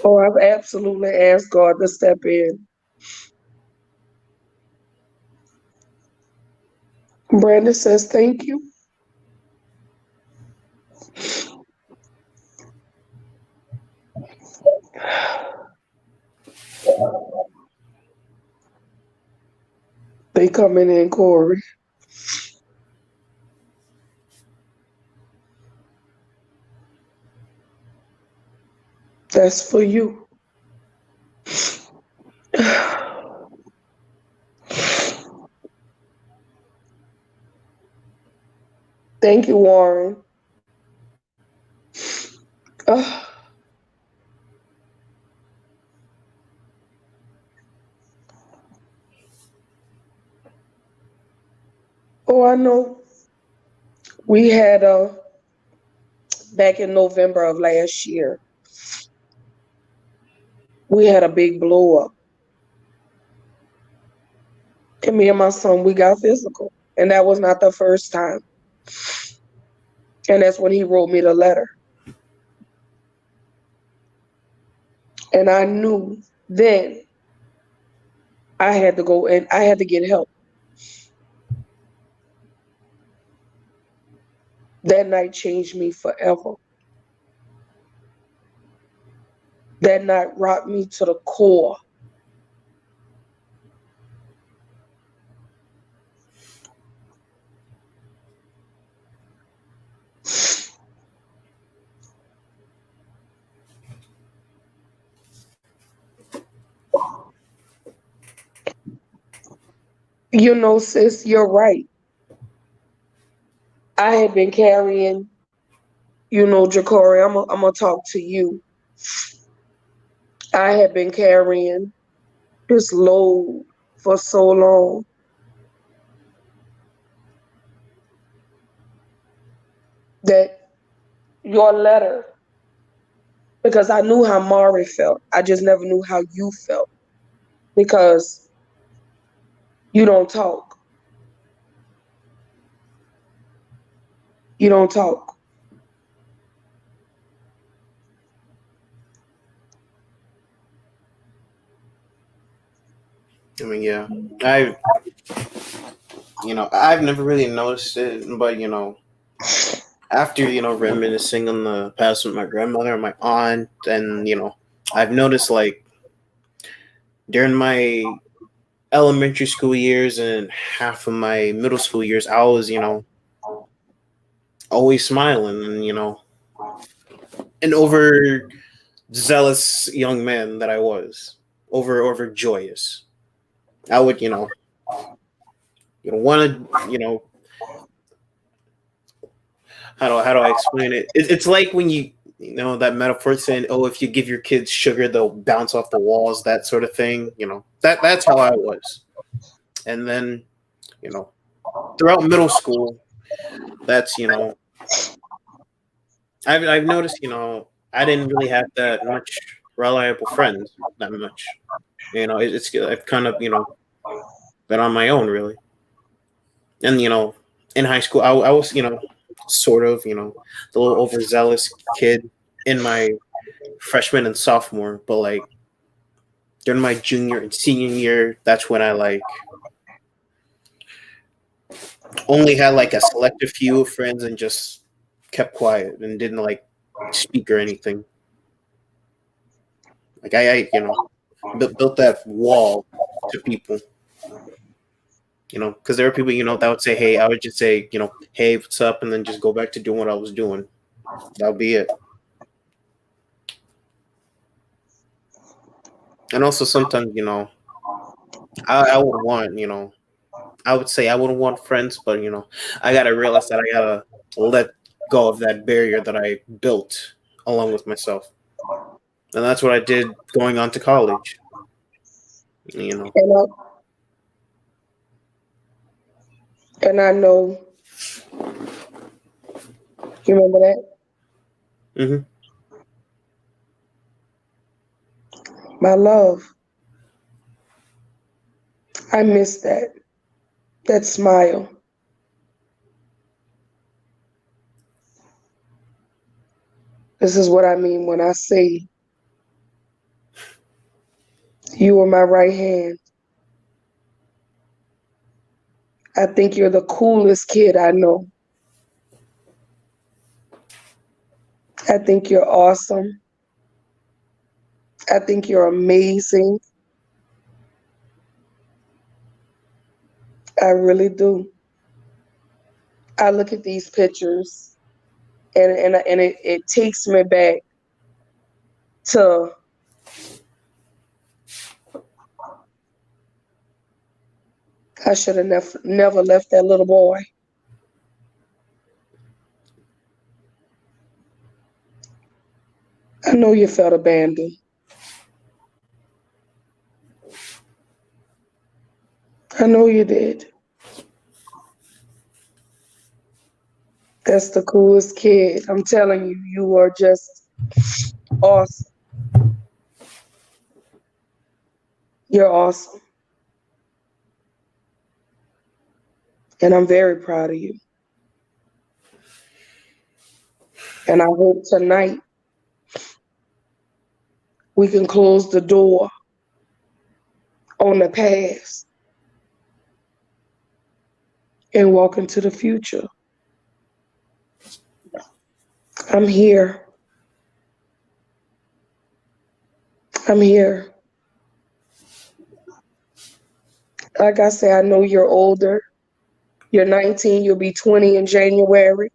Oh, I've absolutely asked God to step in. Brandon says thank you. They coming in, Corey. That's for you. Thank you, Warren. Uh, oh, I know. We had back in November of last year, we had a big blow up. And me and my son, we got physical. And that was not the first time. And that's when he wrote me the letter. And I knew then I had to go and I had to get help. That night changed me forever. That night rocked me to the core. You know, sis, you're right. I had been carrying, Jacory, I'm going to talk to you. I had been carrying this load for so long. That your letter because I knew how Mari felt. I just never knew how you felt because you don't talk. You don't talk. I mean, yeah, I, I've never really noticed it, but after reminiscing on the past with my grandmother and my aunt, and I've noticed like during my elementary school years and half of my middle school years, I was always smiling and an overzealous young man that I was, over joyous. I would want to how do I explain it? It's like when that metaphor saying, "Oh, if you give your kids sugar, they'll bounce off the walls," that sort of thing. That's how I was. And then you know throughout middle school, that's I've noticed I didn't really have that much reliable friends that much. It's I've kind of been on my own really. And in high school, I was sort of the little overzealous kid in my freshman and sophomore, but like during my junior and senior year, that's when I like only had like a selective few of friends and just kept quiet and didn't like speak or anything. Like I built that wall to people, because there were people that would say, "Hey," I would just say, "Hey, what's up," and then just go back to doing what I was doing. That would be it. And also sometimes, I would want, I would say I wouldn't want friends, but I gotta realize that I gotta let go of that barrier that I built along with myself, and that's what I did going on to college. And I know, you remember that? Hmm. My love. I miss that smile. This is what I mean when I say you were my right hand. I think you're the coolest kid I know. I think you're awesome. I think you're amazing. I really do. I look at these pictures and it takes me back to I should have never left that little boy. I know you felt abandoned. I know you did. That's the coolest kid. I'm telling you, you are just awesome. You're awesome. And I'm very proud of you. And I hope tonight we can close the door on the past and walk into the future. I'm here. I'm here. Like I said, I know you're older. You're 19, you'll be 20 in January.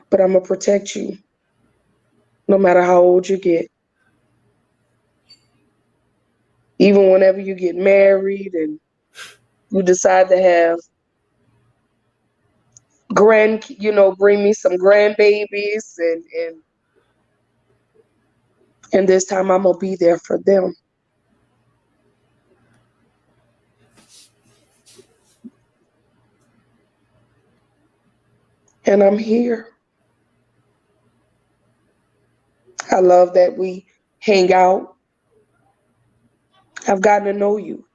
But I'm going to protect you no matter how old you get. Even whenever you get married and you decide to have bring me some grandbabies and this time I'm going to be there for them. And I'm here. I love that we hang out. I've gotten to know you.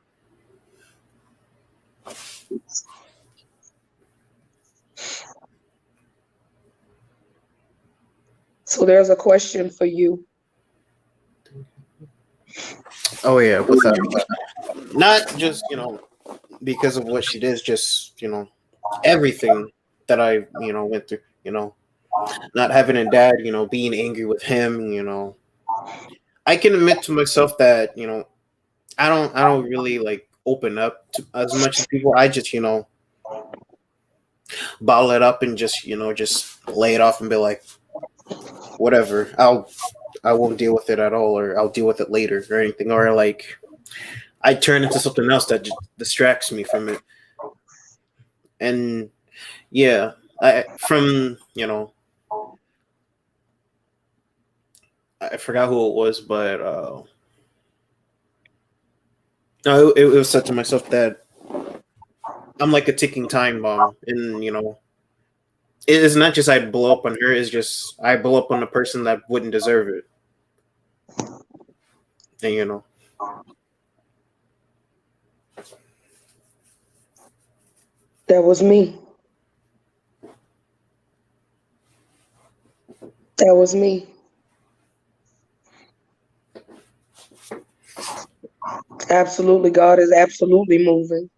So there's a question for you. Oh yeah, without not just because of what she did, just everything that I went through. Not having a dad, being angry with him. I can admit to myself that I don't really like open up to as much as people. I just bottle it up and just lay it off and be like, whatever. I won't deal with it at all, or I'll deal with it later, or anything, or like I turn into something else that just distracts me from it. And yeah, I from I forgot who it was, but no, it was said to myself that I'm like a ticking time bomb, and it is not just I blow up on her; it's just I blow up on the person that wouldn't deserve it, and That was me. That was me. Absolutely. God is absolutely moving.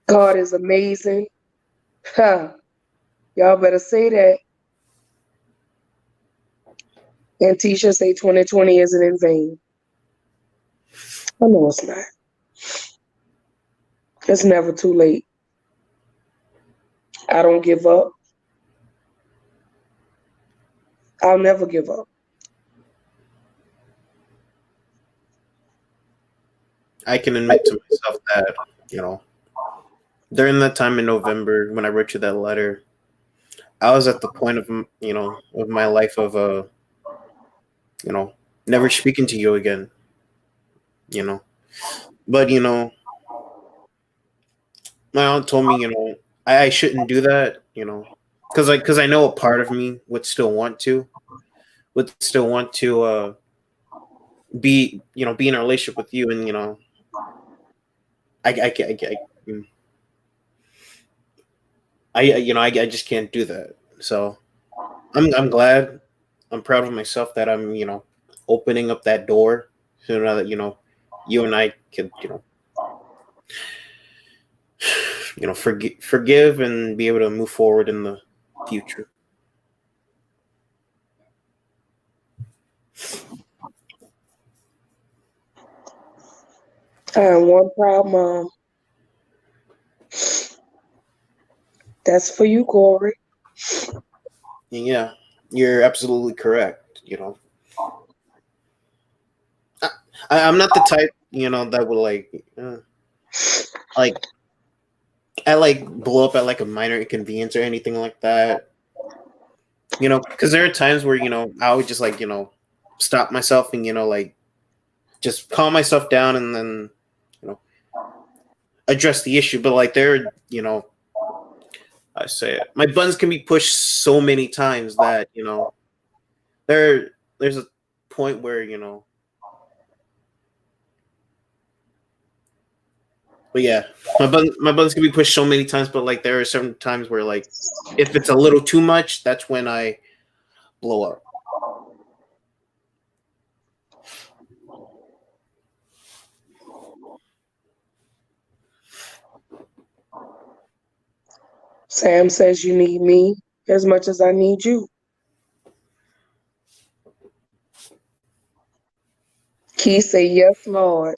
God is amazing. Huh. Y'all better say that. And Tisha say 2020 isn't in vain. I know it's not. It's never too late. I don't give up. I'll never give up. I can admit to myself that you know during that time in November when I wrote you that letter, I was at the point of of my life of you know never speaking to you again. You know, but my aunt told me I shouldn't do that. Because I know a part of me would still want to be in a relationship with you, and I just can't do that. So I'm glad, I'm proud of myself that I'm opening up that door, so now that you and I can forgive and be able to move forward in the future. One proud mom. That's for you, Corey. And yeah, you're absolutely correct. I'm not the type that would like I like blow up at like a minor inconvenience or anything like that. Because there are times where I would just like stop myself and like just calm myself down and then you know address the issue. But like I say it, my buttons can be pushed so many times that there's a point where but yeah, my buttons can be pushed so many times. But like there are certain times where like if it's a little too much, that's when I blow up. Sam says you need me as much as I need you. Key say yes, Lord.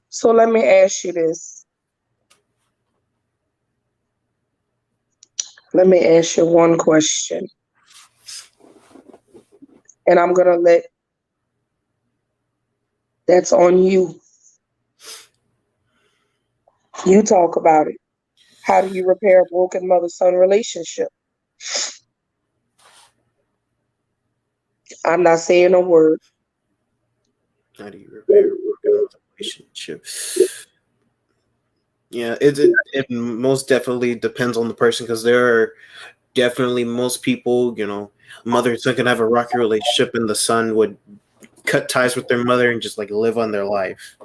So let me ask you this. Let me ask you one question. And I'm going to let that's on you. You talk about it. How do you repair a broken mother-son relationship? I'm not saying a word. How do you repair a broken relationship? Yeah, it most definitely depends on the person because there are definitely most people, a mother son can have a rocky relationship and the son would cut ties with their mother and just like live on their life.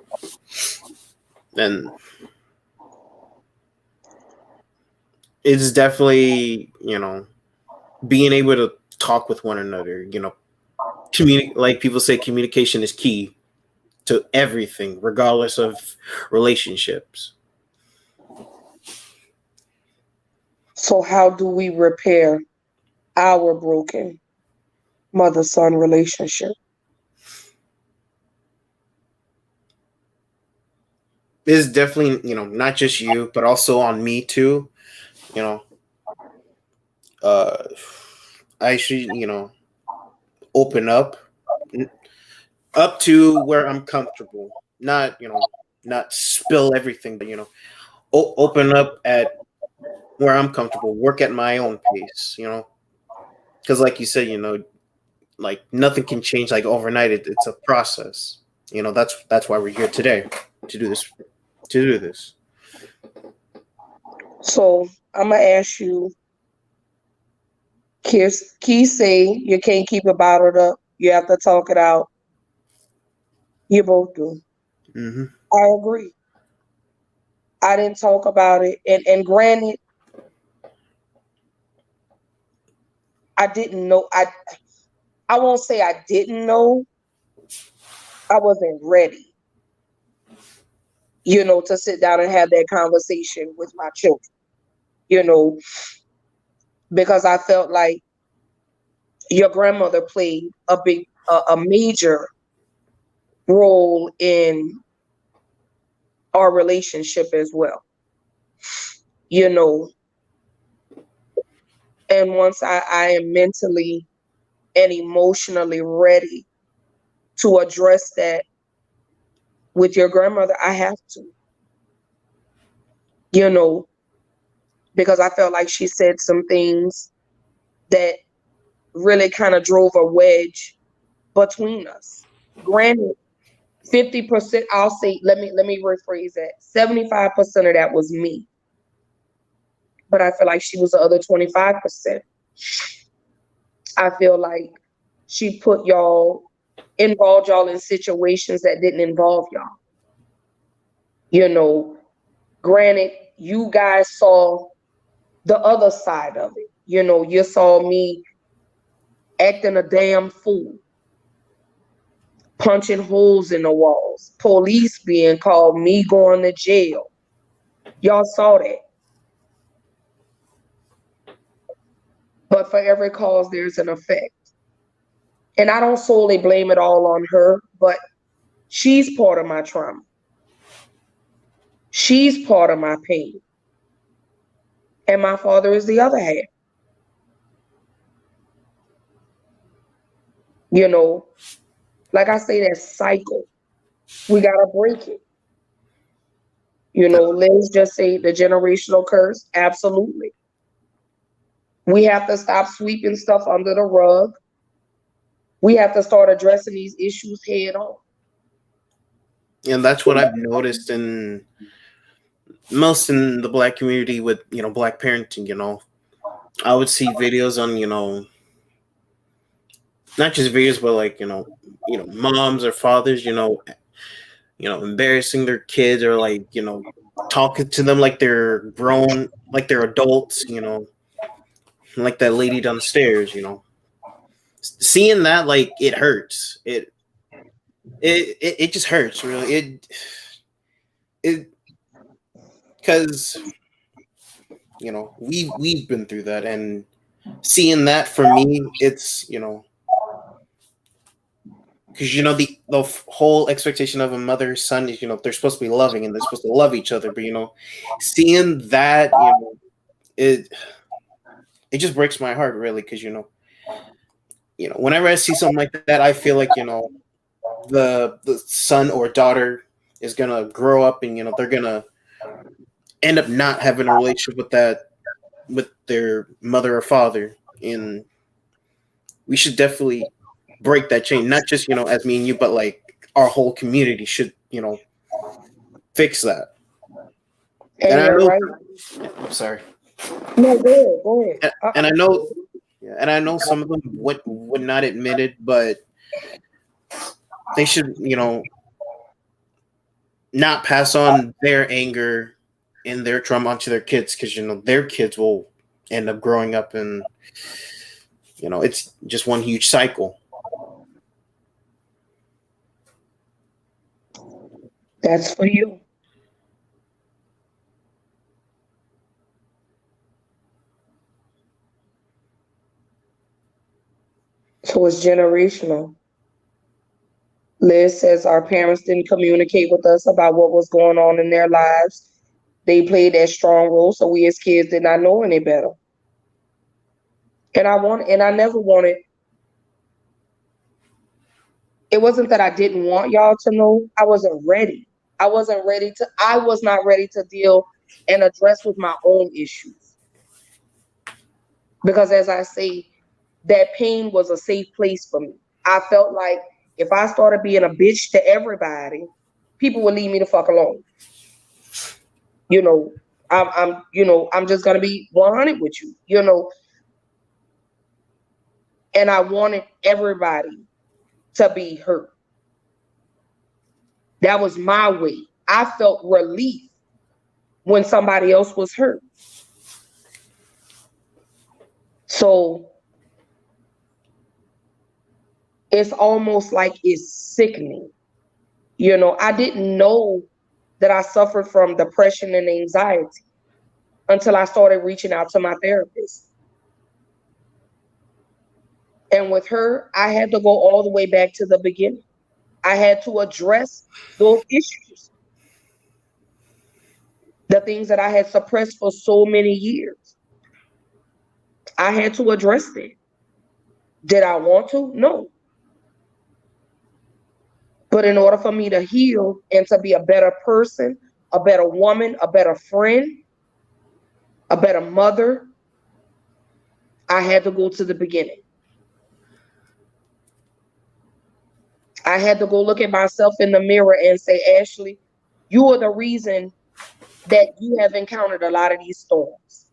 And it's definitely, being able to talk with one another, like people say, communication is key to everything, regardless of relationships. So how do we repair our broken mother-son relationship? It's definitely, not just you, but also on me too. You know, uh, I should, open up to where I'm comfortable. Not, not spill everything, but open up at where I'm comfortable. Work at my own pace. Because like you said, like nothing can change like overnight. It's a process. That's why we're here today to do this. To do this. So I'm gonna ask you, Key say you can't keep it bottled up. You have to talk it out. You both do. Mm-hmm. I agree. I didn't talk about it, and granted, I didn't know. I won't say I didn't know. I wasn't ready, to sit down and have that conversation with my children. You know, because I felt like your grandmother played a major role in our relationship as well. You know, and once I am mentally and emotionally ready to address that with your grandmother, I have to, you know, because I felt like she said some things that really kind of drove a wedge between us. Granted, 50%, I'll say, let me rephrase that. 75% of that was me. But I feel like she was the other 25%. I feel like she involved y'all in situations that didn't involve y'all. You know, granted, you guys saw the other side of it. You saw me acting a damn fool, punching holes in the walls, police being called, me going to jail. Y'all saw that. But for every cause, there's an effect. And I don't solely blame it all on her, but she's part of my trauma. She's part of my pain. And my father is the other half. Like I say, that cycle, we got to break it. Liz just say the generational curse. Absolutely. We have to stop sweeping stuff under the rug. We have to start addressing these issues head on. And that's what I've noticed in the Black community with, Black parenting, I would see videos on, not just videos, but like, moms or fathers, embarrassing their kids or like, talking to them like they're grown, like they're adults, like that lady downstairs, seeing that, like, it hurts. It just hurts, really. It because we've been through that, and seeing that for me, it's because the whole expectation of a mother son is they're supposed to be loving and they're supposed to love each other, but seeing that it just breaks my heart, really, because whenever I see something like that, I feel like the son or daughter is gonna grow up and they're gonna end up not having a relationship with their mother or father, and we should definitely break that chain. Not just as me and you, but like our whole community should fix that. And And I you're know, right. I'm sorry. No, go ahead. Go ahead. And I know, yeah, and I know some of them would not admit it, but they should, not pass on their anger and their trauma onto their kids, because their kids will end up growing up and it's just one huge cycle. That's for you. So it's generational. Liz says our parents didn't communicate with us about what was going on in their lives. They played that strong role, so we as kids did not know any better. And I never wanted. It wasn't that I didn't want y'all to know. I wasn't ready. I wasn't ready to. I was not ready to deal and address with my own issues because, as I say, that pain was a safe place for me. I felt like if I started being a bitch to everybody, people would leave me the fuck alone. You know, I'm just gonna be 100 with you. And I wanted everybody to be hurt. That was my way. I felt relief when somebody else was hurt. So it's almost like it's sickening. I didn't know that I suffered from depression and anxiety until I started reaching out to my therapist. And with her, I had to go all the way back to the beginning. I had to address those issues, the things that I had suppressed for so many years. I had to address it. Did I want to? No. But in order for me to heal and to be a better person, a better woman, a better friend, a better mother, I had to go to the beginning. I had to go look at myself in the mirror and say, Ashley, you are the reason that you have encountered a lot of these storms.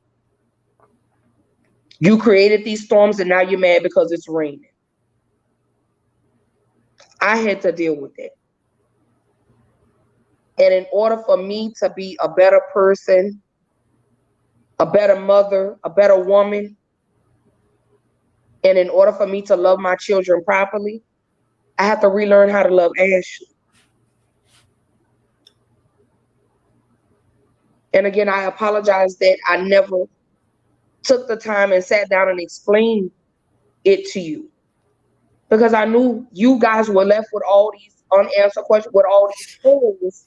You created these storms and now you're mad because it's raining. I had to deal with it. And in order for me to be a better person, a better mother, a better woman, and in order for me to love my children properly, I have to relearn how to love Ashley. And again, I apologize that I never took the time and sat down and explained it to you, because I knew you guys were left with all these unanswered questions, with all these holes,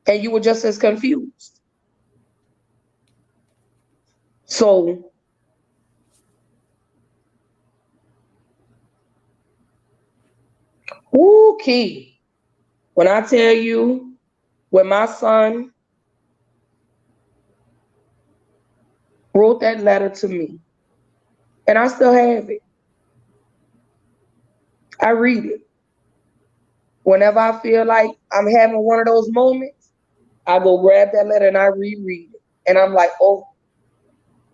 and you were just as confused. So okay, when I tell you, when my son wrote that letter to me, and I still have it, I read it. Whenever I feel like I'm having one of those moments, I go grab that letter and I reread it. And I'm like, oh,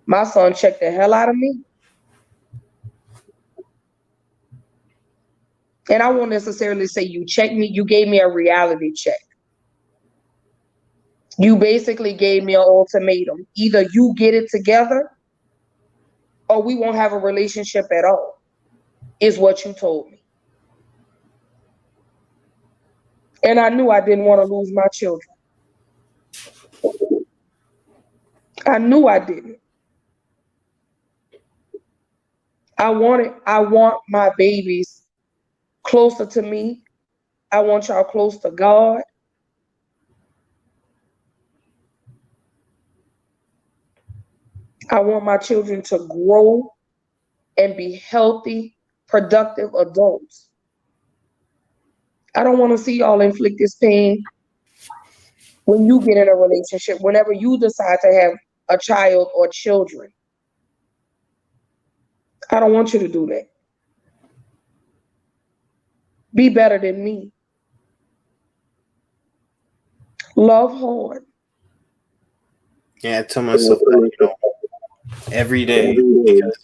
my son checked the hell out of me. And I won't necessarily say you checked me, you gave me a reality check. You basically gave me an ultimatum. Either you get it together or we won't have a relationship at all, is what you told me. And I knew I didn't want to lose my children. I knew I didn't. I want my babies closer to me. I want y'all close to God. I want my children to grow and be healthy, productive adults. I don't want to see y'all inflict this pain when you get in a relationship, whenever you decide to have a child or children. I don't want you to do that. Be better than me. Love hard. Yeah, I tell myself that, every day, because,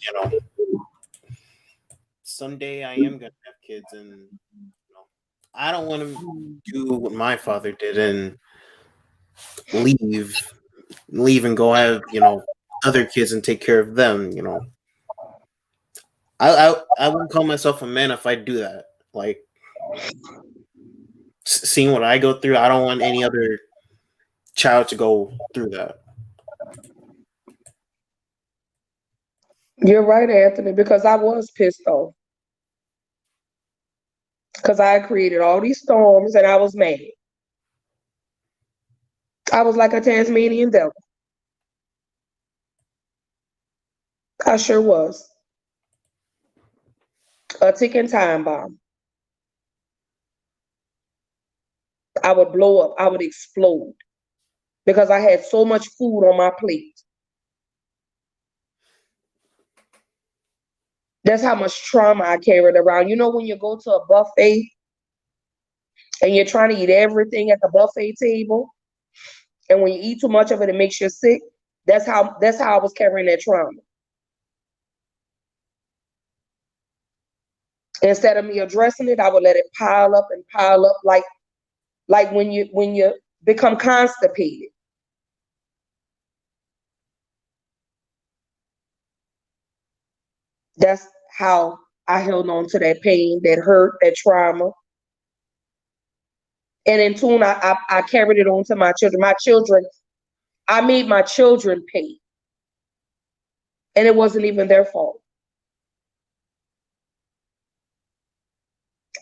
someday I am gonna have kids, and I don't want to do what my father did and leave, and go have other kids and take care of them. I wouldn't call myself a man if I do that. Like, seeing what I go through, I don't want any other child to go through that. You're right, Anthony, because I was pissed off. Because I created all these storms and I was mad. I was like a Tasmanian devil. I sure was. A ticking time bomb. I would blow up. I would explode because I had so much food on my plate. That's how much trauma I carried around. When you go to a buffet and you're trying to eat everything at the buffet table, and when you eat too much of it, it makes you sick. That's how I was carrying that trauma. Instead of me addressing it, I would let it pile up and pile up, like when you become constipated. That's how I held on to that pain, that hurt, that trauma. And in tune, I carried it on to my children. I made my children pay. And it wasn't even their fault.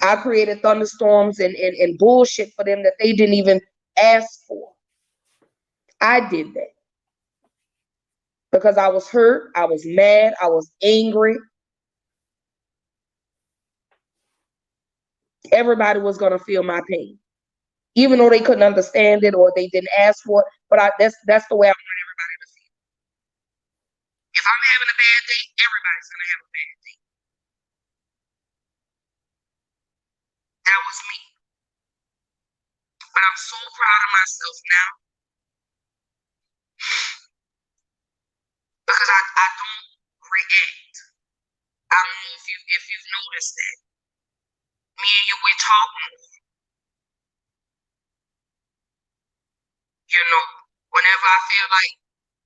I created thunderstorms and bullshit for them that they didn't even ask for. I did that because I was hurt, I was mad, I was angry. Everybody was gonna feel my pain, even though they couldn't understand it or they didn't ask for it. But that's the way I want everybody to feel. If I'm having a bad day, everybody's gonna have a bad day. That was me. But I'm so proud of myself now because I don't react. I don't know if you've noticed that. Me and you, we talk more. Whenever I feel like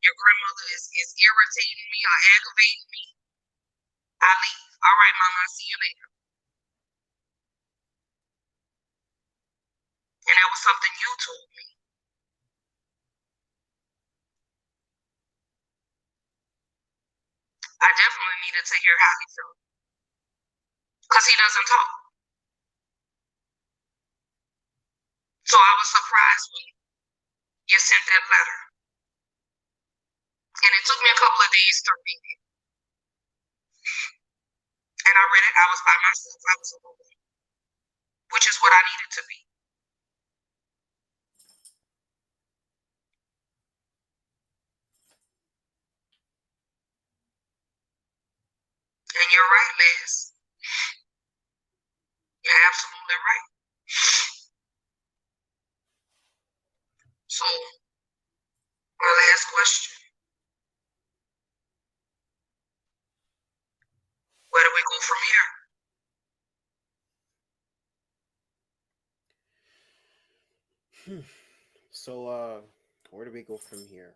your grandmother is irritating me or aggravating me, I leave. All right, Mama, I'll see you later. And that was something you told me. I definitely needed to hear how he felt. Because he doesn't talk. So I was surprised when you sent that letter. And it took me a couple of days to read it. And I read it, I was by myself, I was alone. Which is what I needed to be. And you're right, Liz. You're absolutely right. So, my last question. Where do we go from here? So, where do we go from here?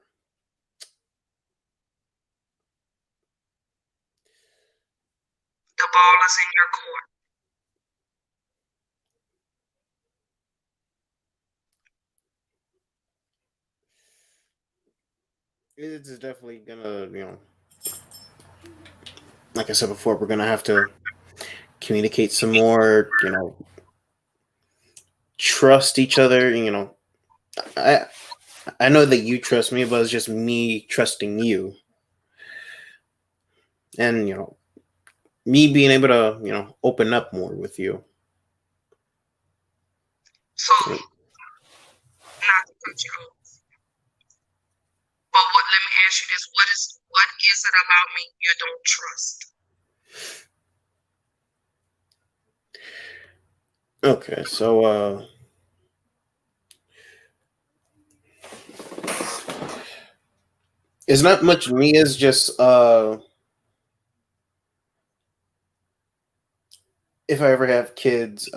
The ball is in your court. It's definitely gonna, like I said before, we're gonna have to communicate some more, trust each other. I know that you trust me, but it's just me trusting you. And, me being able to, open up more with you. So, not to cut you off, but let me ask you this: what is it about me you don't trust? Okay, so It's not much me. It's just if I ever have kids,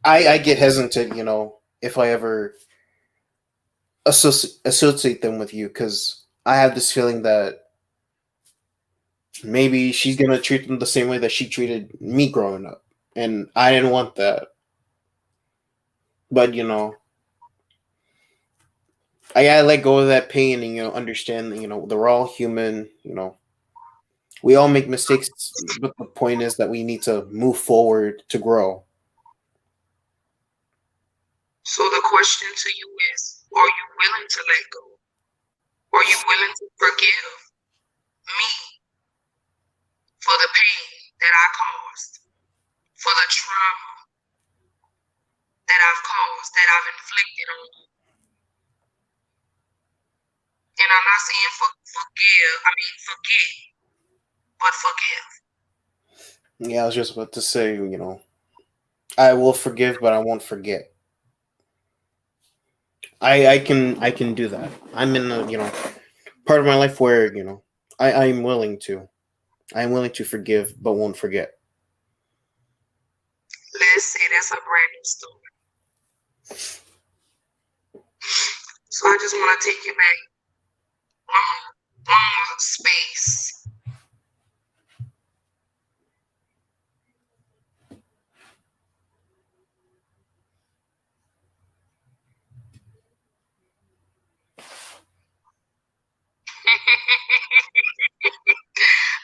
I get hesitant. If I ever associate them with you, because I have this feeling that maybe she's gonna treat them the same way that she treated me growing up, and I didn't want that. But I gotta let go of that pain and understand that they're all human. We all make mistakes, but the point is that we need to move forward to grow. So the question to you is, are you willing to let go? Are you willing to forgive me for the pain that I caused, for the trauma that I've caused, that I've inflicted on you? And I'm not saying forgive, I mean forget, but forgive. Yeah, I was just about to say, I will forgive, but I won't forget. I can do that. I'm in a part of my life where I'm willing to. I'm willing to forgive, but won't forget. Let's say that's a brand new story. So I just want to take you back one more space.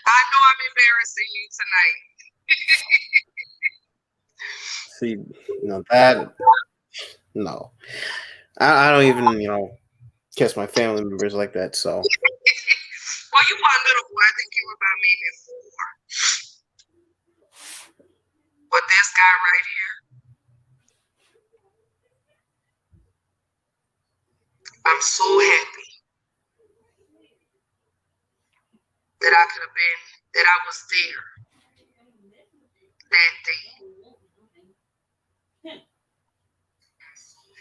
I know I'm embarrassing you tonight. See, that no, I don't even kiss my family members like that. So Well, you are a little boy. I think you were about maybe 4. But this guy right here, I'm so happy that I could have been, that I was there that day.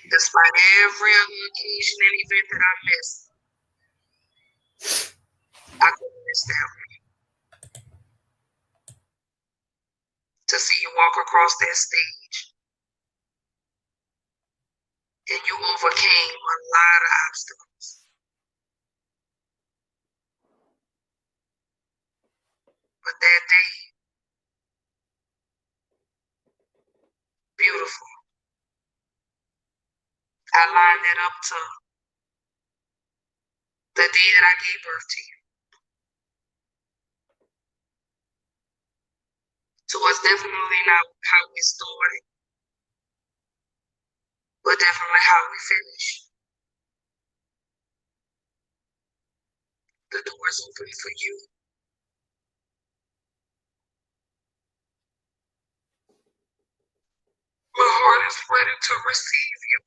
Despite every other occasion and event that I missed, I couldn't miss that one. To see you walk across that stage and you overcame a lot of obstacles. But that day, beautiful. I lined that up to the day that I gave birth to you. So it's definitely not how we started, but definitely how we finish. The door is open for you. My heart is ready to receive you.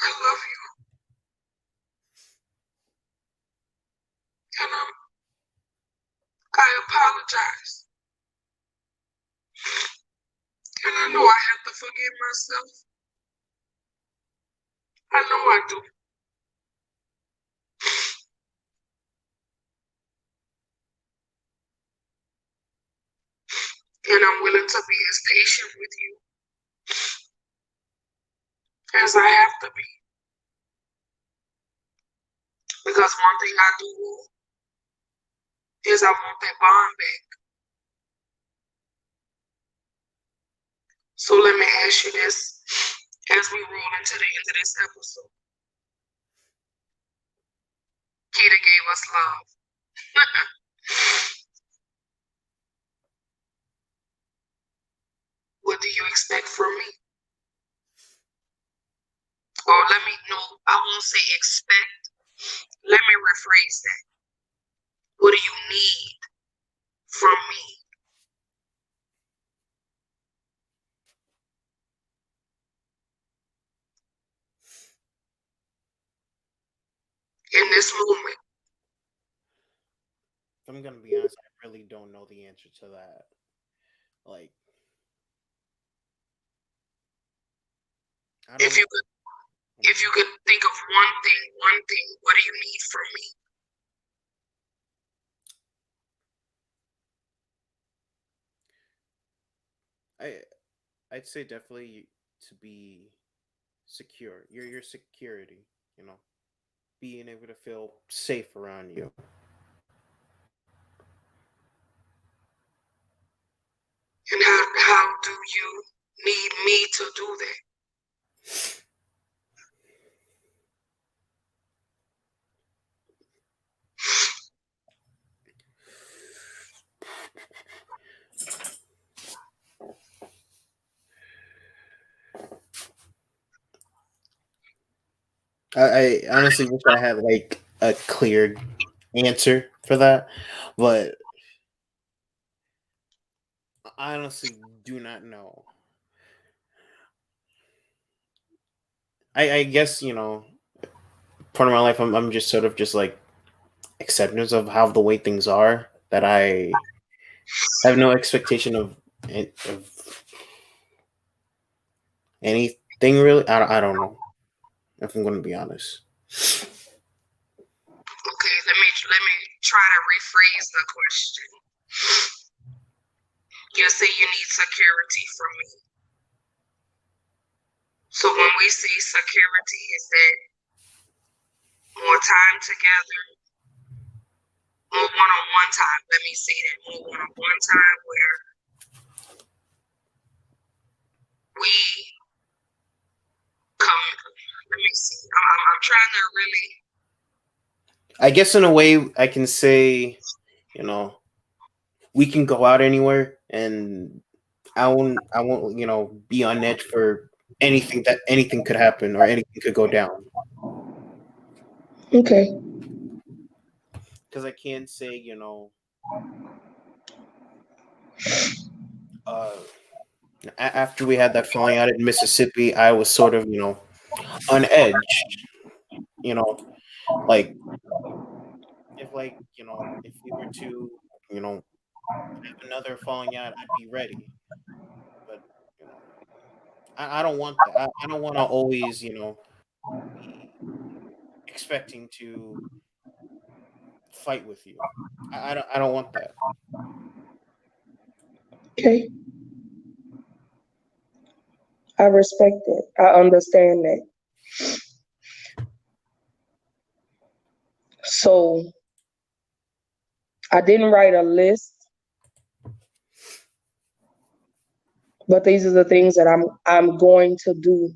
I love you. And I apologize. And I know I have to forgive myself. I know I do. And I'm willing to be as patient with you as I have to be. Because one thing I do want is I want that bond back. So let me ask you this as we roll into the end of this episode. Kita gave us love. What do you expect from me? Or let me know, I won't say expect. Let me rephrase that. What do you need from me? In this moment? I'm gonna be honest. I really don't know the answer to that. Like, I don't know. If you could think of one thing, what do you need from I I'd say definitely to be secure. Your security, you know, being able to feel safe around you. me? And how do you need me to do that? I honestly wish I had like a clear answer for that, but I honestly do not know. I guess part of my life I'm just sort of just like acceptance of how the way things are that I have no expectation of anything really. I don't know if I'm going to be honest. Okay, let me try to rephrase the question. You say you need security from me. So when we say security, is that more time together, more one-on-one time? Let me say that, more one-on-one time where we come. Let me see. I'm trying to really. I guess in a way I can say, you know, we can go out anywhere and I won't be on edge for anything could happen or anything could go down. Okay. Because I can say, uh, after we had that falling out in Mississippi, I was sort of, on edge. You know, like if we were to, have another falling out, I'd be ready. But you know, I don't want that. I don't want to always, be expecting to fight with you. I don't want that. Okay. I respect it. I understand that. So I didn't write a list, but these are the things that I'm going to do.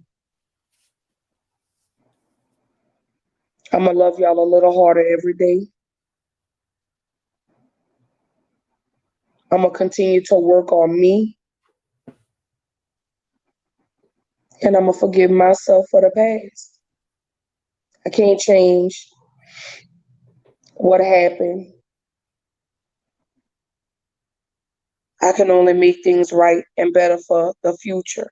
I'm gonna love y'all a little harder every day. I'm gonna continue to work on me, and I'm gonna forgive myself for the past. I can't change what happened. I can only make things right and better for the future.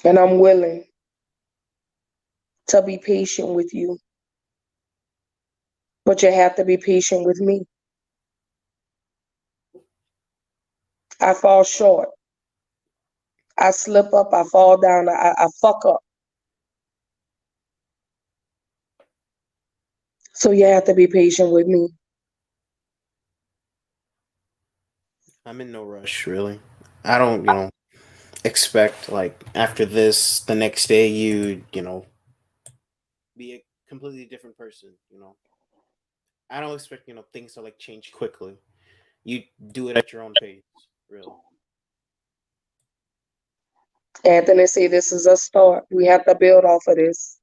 And I'm willing to be patient with you, but you have to be patient with me. I fall short. I slip up. I fall down. I fuck up. So you have to be patient with me. I'm in no rush, really. I don't, expect like after this, the next day be a completely different person. I don't expect things to like change quickly. You do it at your own pace, really. Anthony say this is a start. We have to build off of this.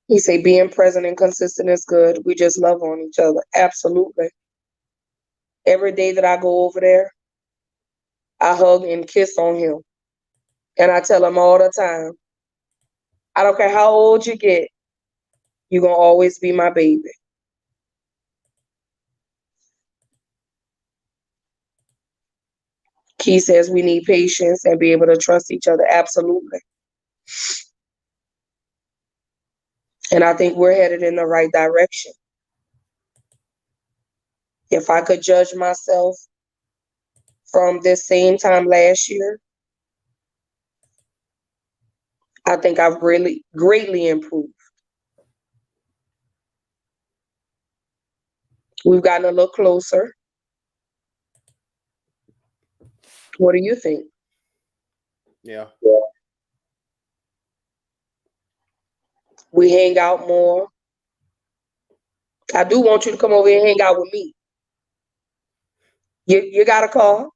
He say being present and consistent is good. We just love on each other. Absolutely. Every day that I go over there, I hug and kiss on him. And I tell him all the time, I don't care how old you get, you're gonna always be my baby. Key says we need patience and be able to trust each other. Absolutely. And I think we're headed in the right direction. If I could judge myself from this same time last year. I think I've really greatly improved. We've gotten a little closer. What do you think? Yeah. We hang out more. I do want you to come over here and hang out with me. You got a call?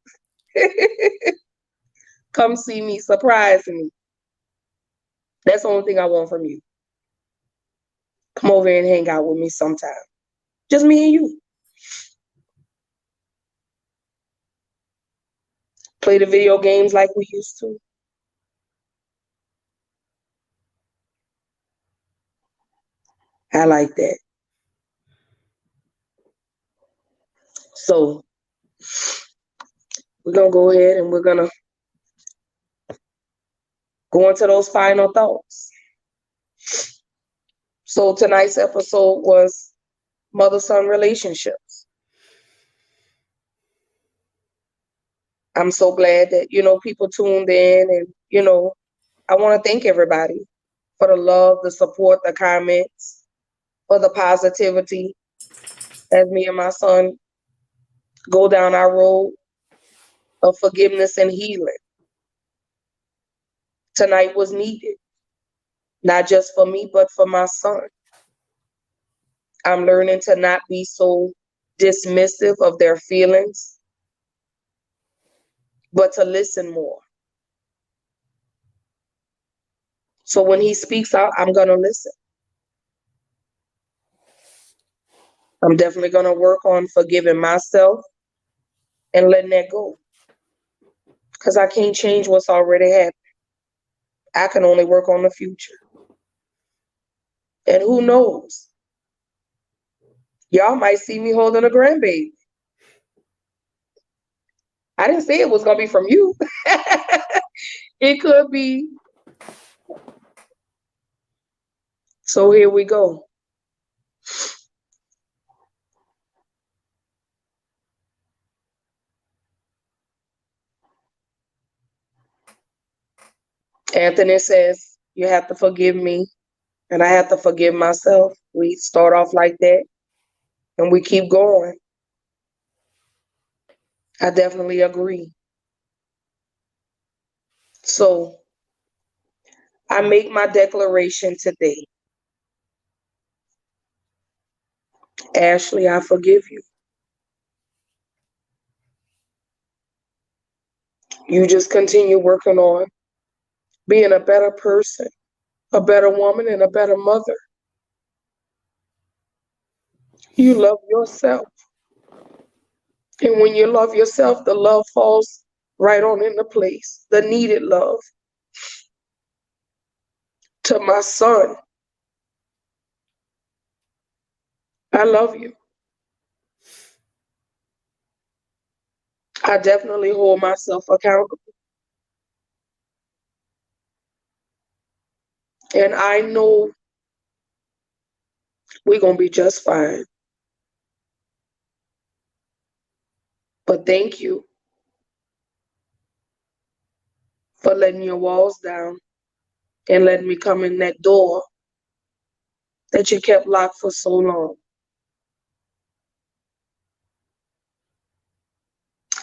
Come see me, surprise me. That's the only thing I want from you. Come over here and hang out with me sometime. Just me and you. Play the video games like we used to. I like that. So we're gonna go ahead and we're gonna go into those final thoughts. So tonight's episode was mother-son relationships. I'm so glad that, people tuned in, and, I want to thank everybody for the love, the support, the comments, for the positivity as me and my son go down our road of forgiveness and healing. Tonight was needed, not just for me, but for my son. I'm learning to not be so dismissive of their feelings, but to listen more. So when he speaks out, I'm going to listen. I'm definitely going to work on forgiving myself and letting that go. Because I can't change what's already happened. I can only work on the future. And who knows? Y'all might see me holding a grandbaby. I didn't say it was going to be from you. It could be. So here we go. Anthony says, you have to forgive me, and I have to forgive myself. We start off like that, and we keep going. I definitely agree. So I make my declaration today. Ashley, I forgive you. You just continue working on being a better person, a better woman, and a better mother. You love yourself. And when you love yourself, the love falls right on into place, the needed love. To my son, I love you. I definitely hold myself accountable. And I know we're going to be just fine. But thank you for letting your walls down and letting me come in that door that you kept locked for so long.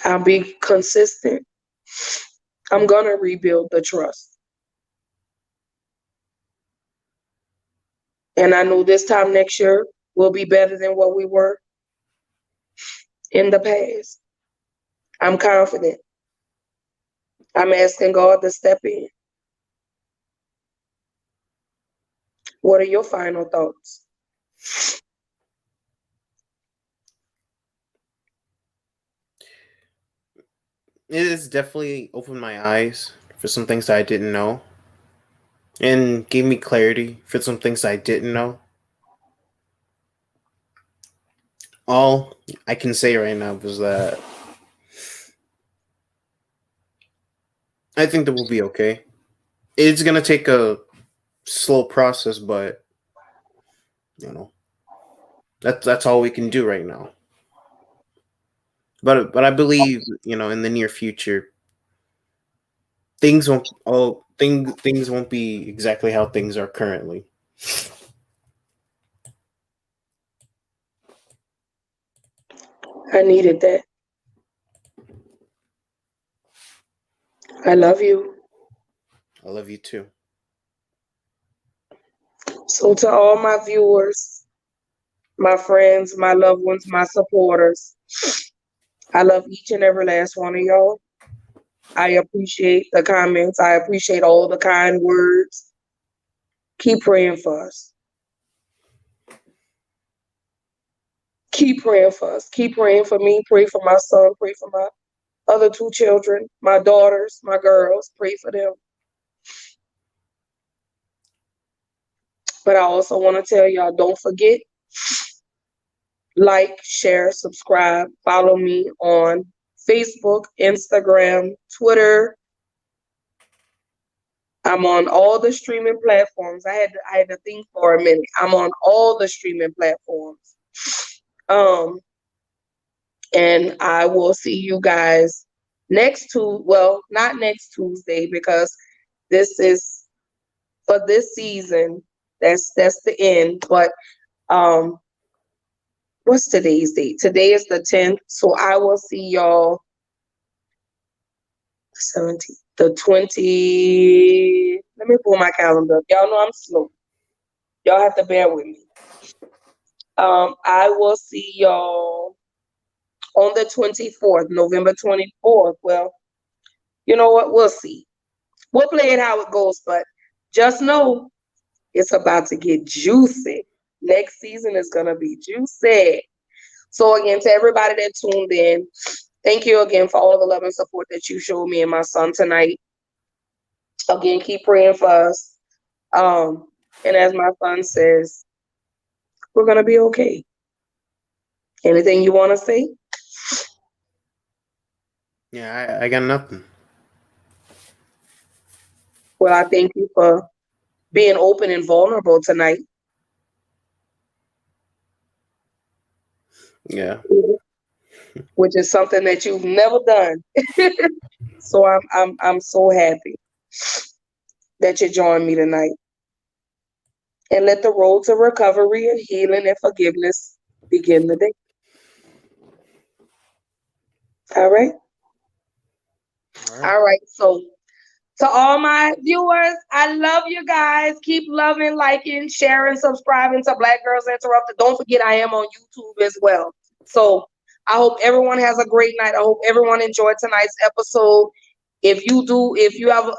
I'll be consistent. I'm going to rebuild the trust. And I know this time next year will be better than what we were in the past. I'm confident. I'm asking God to step in. What are your final thoughts? It has definitely opened my eyes for some things that I didn't know, and gave me clarity for some things I didn't know. All I can say right now is that I think that we'll be okay. It's gonna take a slow process, but that's all we can do right now. But I believe, in the near future, things won't be exactly how things are currently. I needed that. I love you. I love you too. So to all my viewers, my friends, my loved ones, my supporters, I love each and every last one of y'all. I appreciate the comments. I appreciate all the kind words. Keep praying for us. Keep praying for us. Keep praying for me. Pray for my son. Pray for my other two children, my daughters, my girls. Pray for them. But I also want to tell y'all, don't forget, like, share, subscribe, follow me on Facebook, Instagram, Twitter. I'm on all the streaming platforms. I had to think for a minute. I'm on all the streaming platforms. And I will see you guys not next Tuesday, because this is for this season. That's the end. But what's today's date? Today is the 10th. So I will see y'all 17th, the 20. Let me pull my calendar up. Y'all know I'm slow. Y'all have to bear with me. I will see y'all on the 24th, November 24th. Well, you know what? We'll see. We'll play it how it goes, but just know it's about to get juicy. Next season is going to be juicy. So again, to everybody that tuned in, thank you again for all the love and support that you showed me and my son tonight. Again, keep praying for us. And as my son says, we're going to be okay. Anything you want to say? Yeah, I got nothing. Well, I thank you for being open and vulnerable tonight. Yeah. Which is something that you've never done. So I'm so happy that you joined me tonight. And let the road to recovery and healing and forgiveness begin today. All right. All right. So to all my viewers, I love you guys. Keep loving, liking, sharing, subscribing to Black Girls Interrupted. Don't forget, I am on YouTube as well. So I hope everyone has a great night. I hope everyone enjoyed tonight's episode. If you have a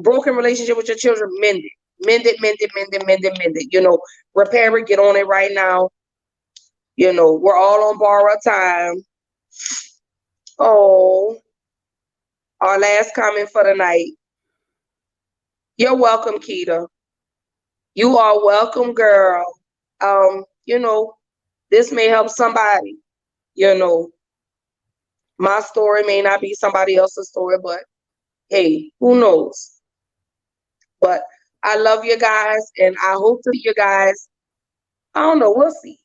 broken relationship with your children, mend it. Mend it. Repair it, get on it right now. We're all on borrowed time. Oh, our last comment for the night. You're welcome, Keita. You are welcome, girl. This may help somebody. My story may not be somebody else's story, but hey, who knows? But I love you guys, and I hope to see you guys. I don't know. We'll see.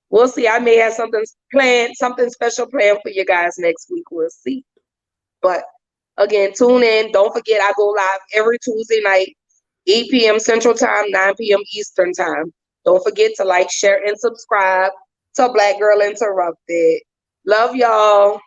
We'll see. I may have something special planned for you guys next week. We'll see. But again, tune in. Don't forget, I go live every Tuesday night, 8 p.m. Central Time, 9 p.m. Eastern Time. Don't forget to like, share, and subscribe to Black Girl Interrupted. Love y'all.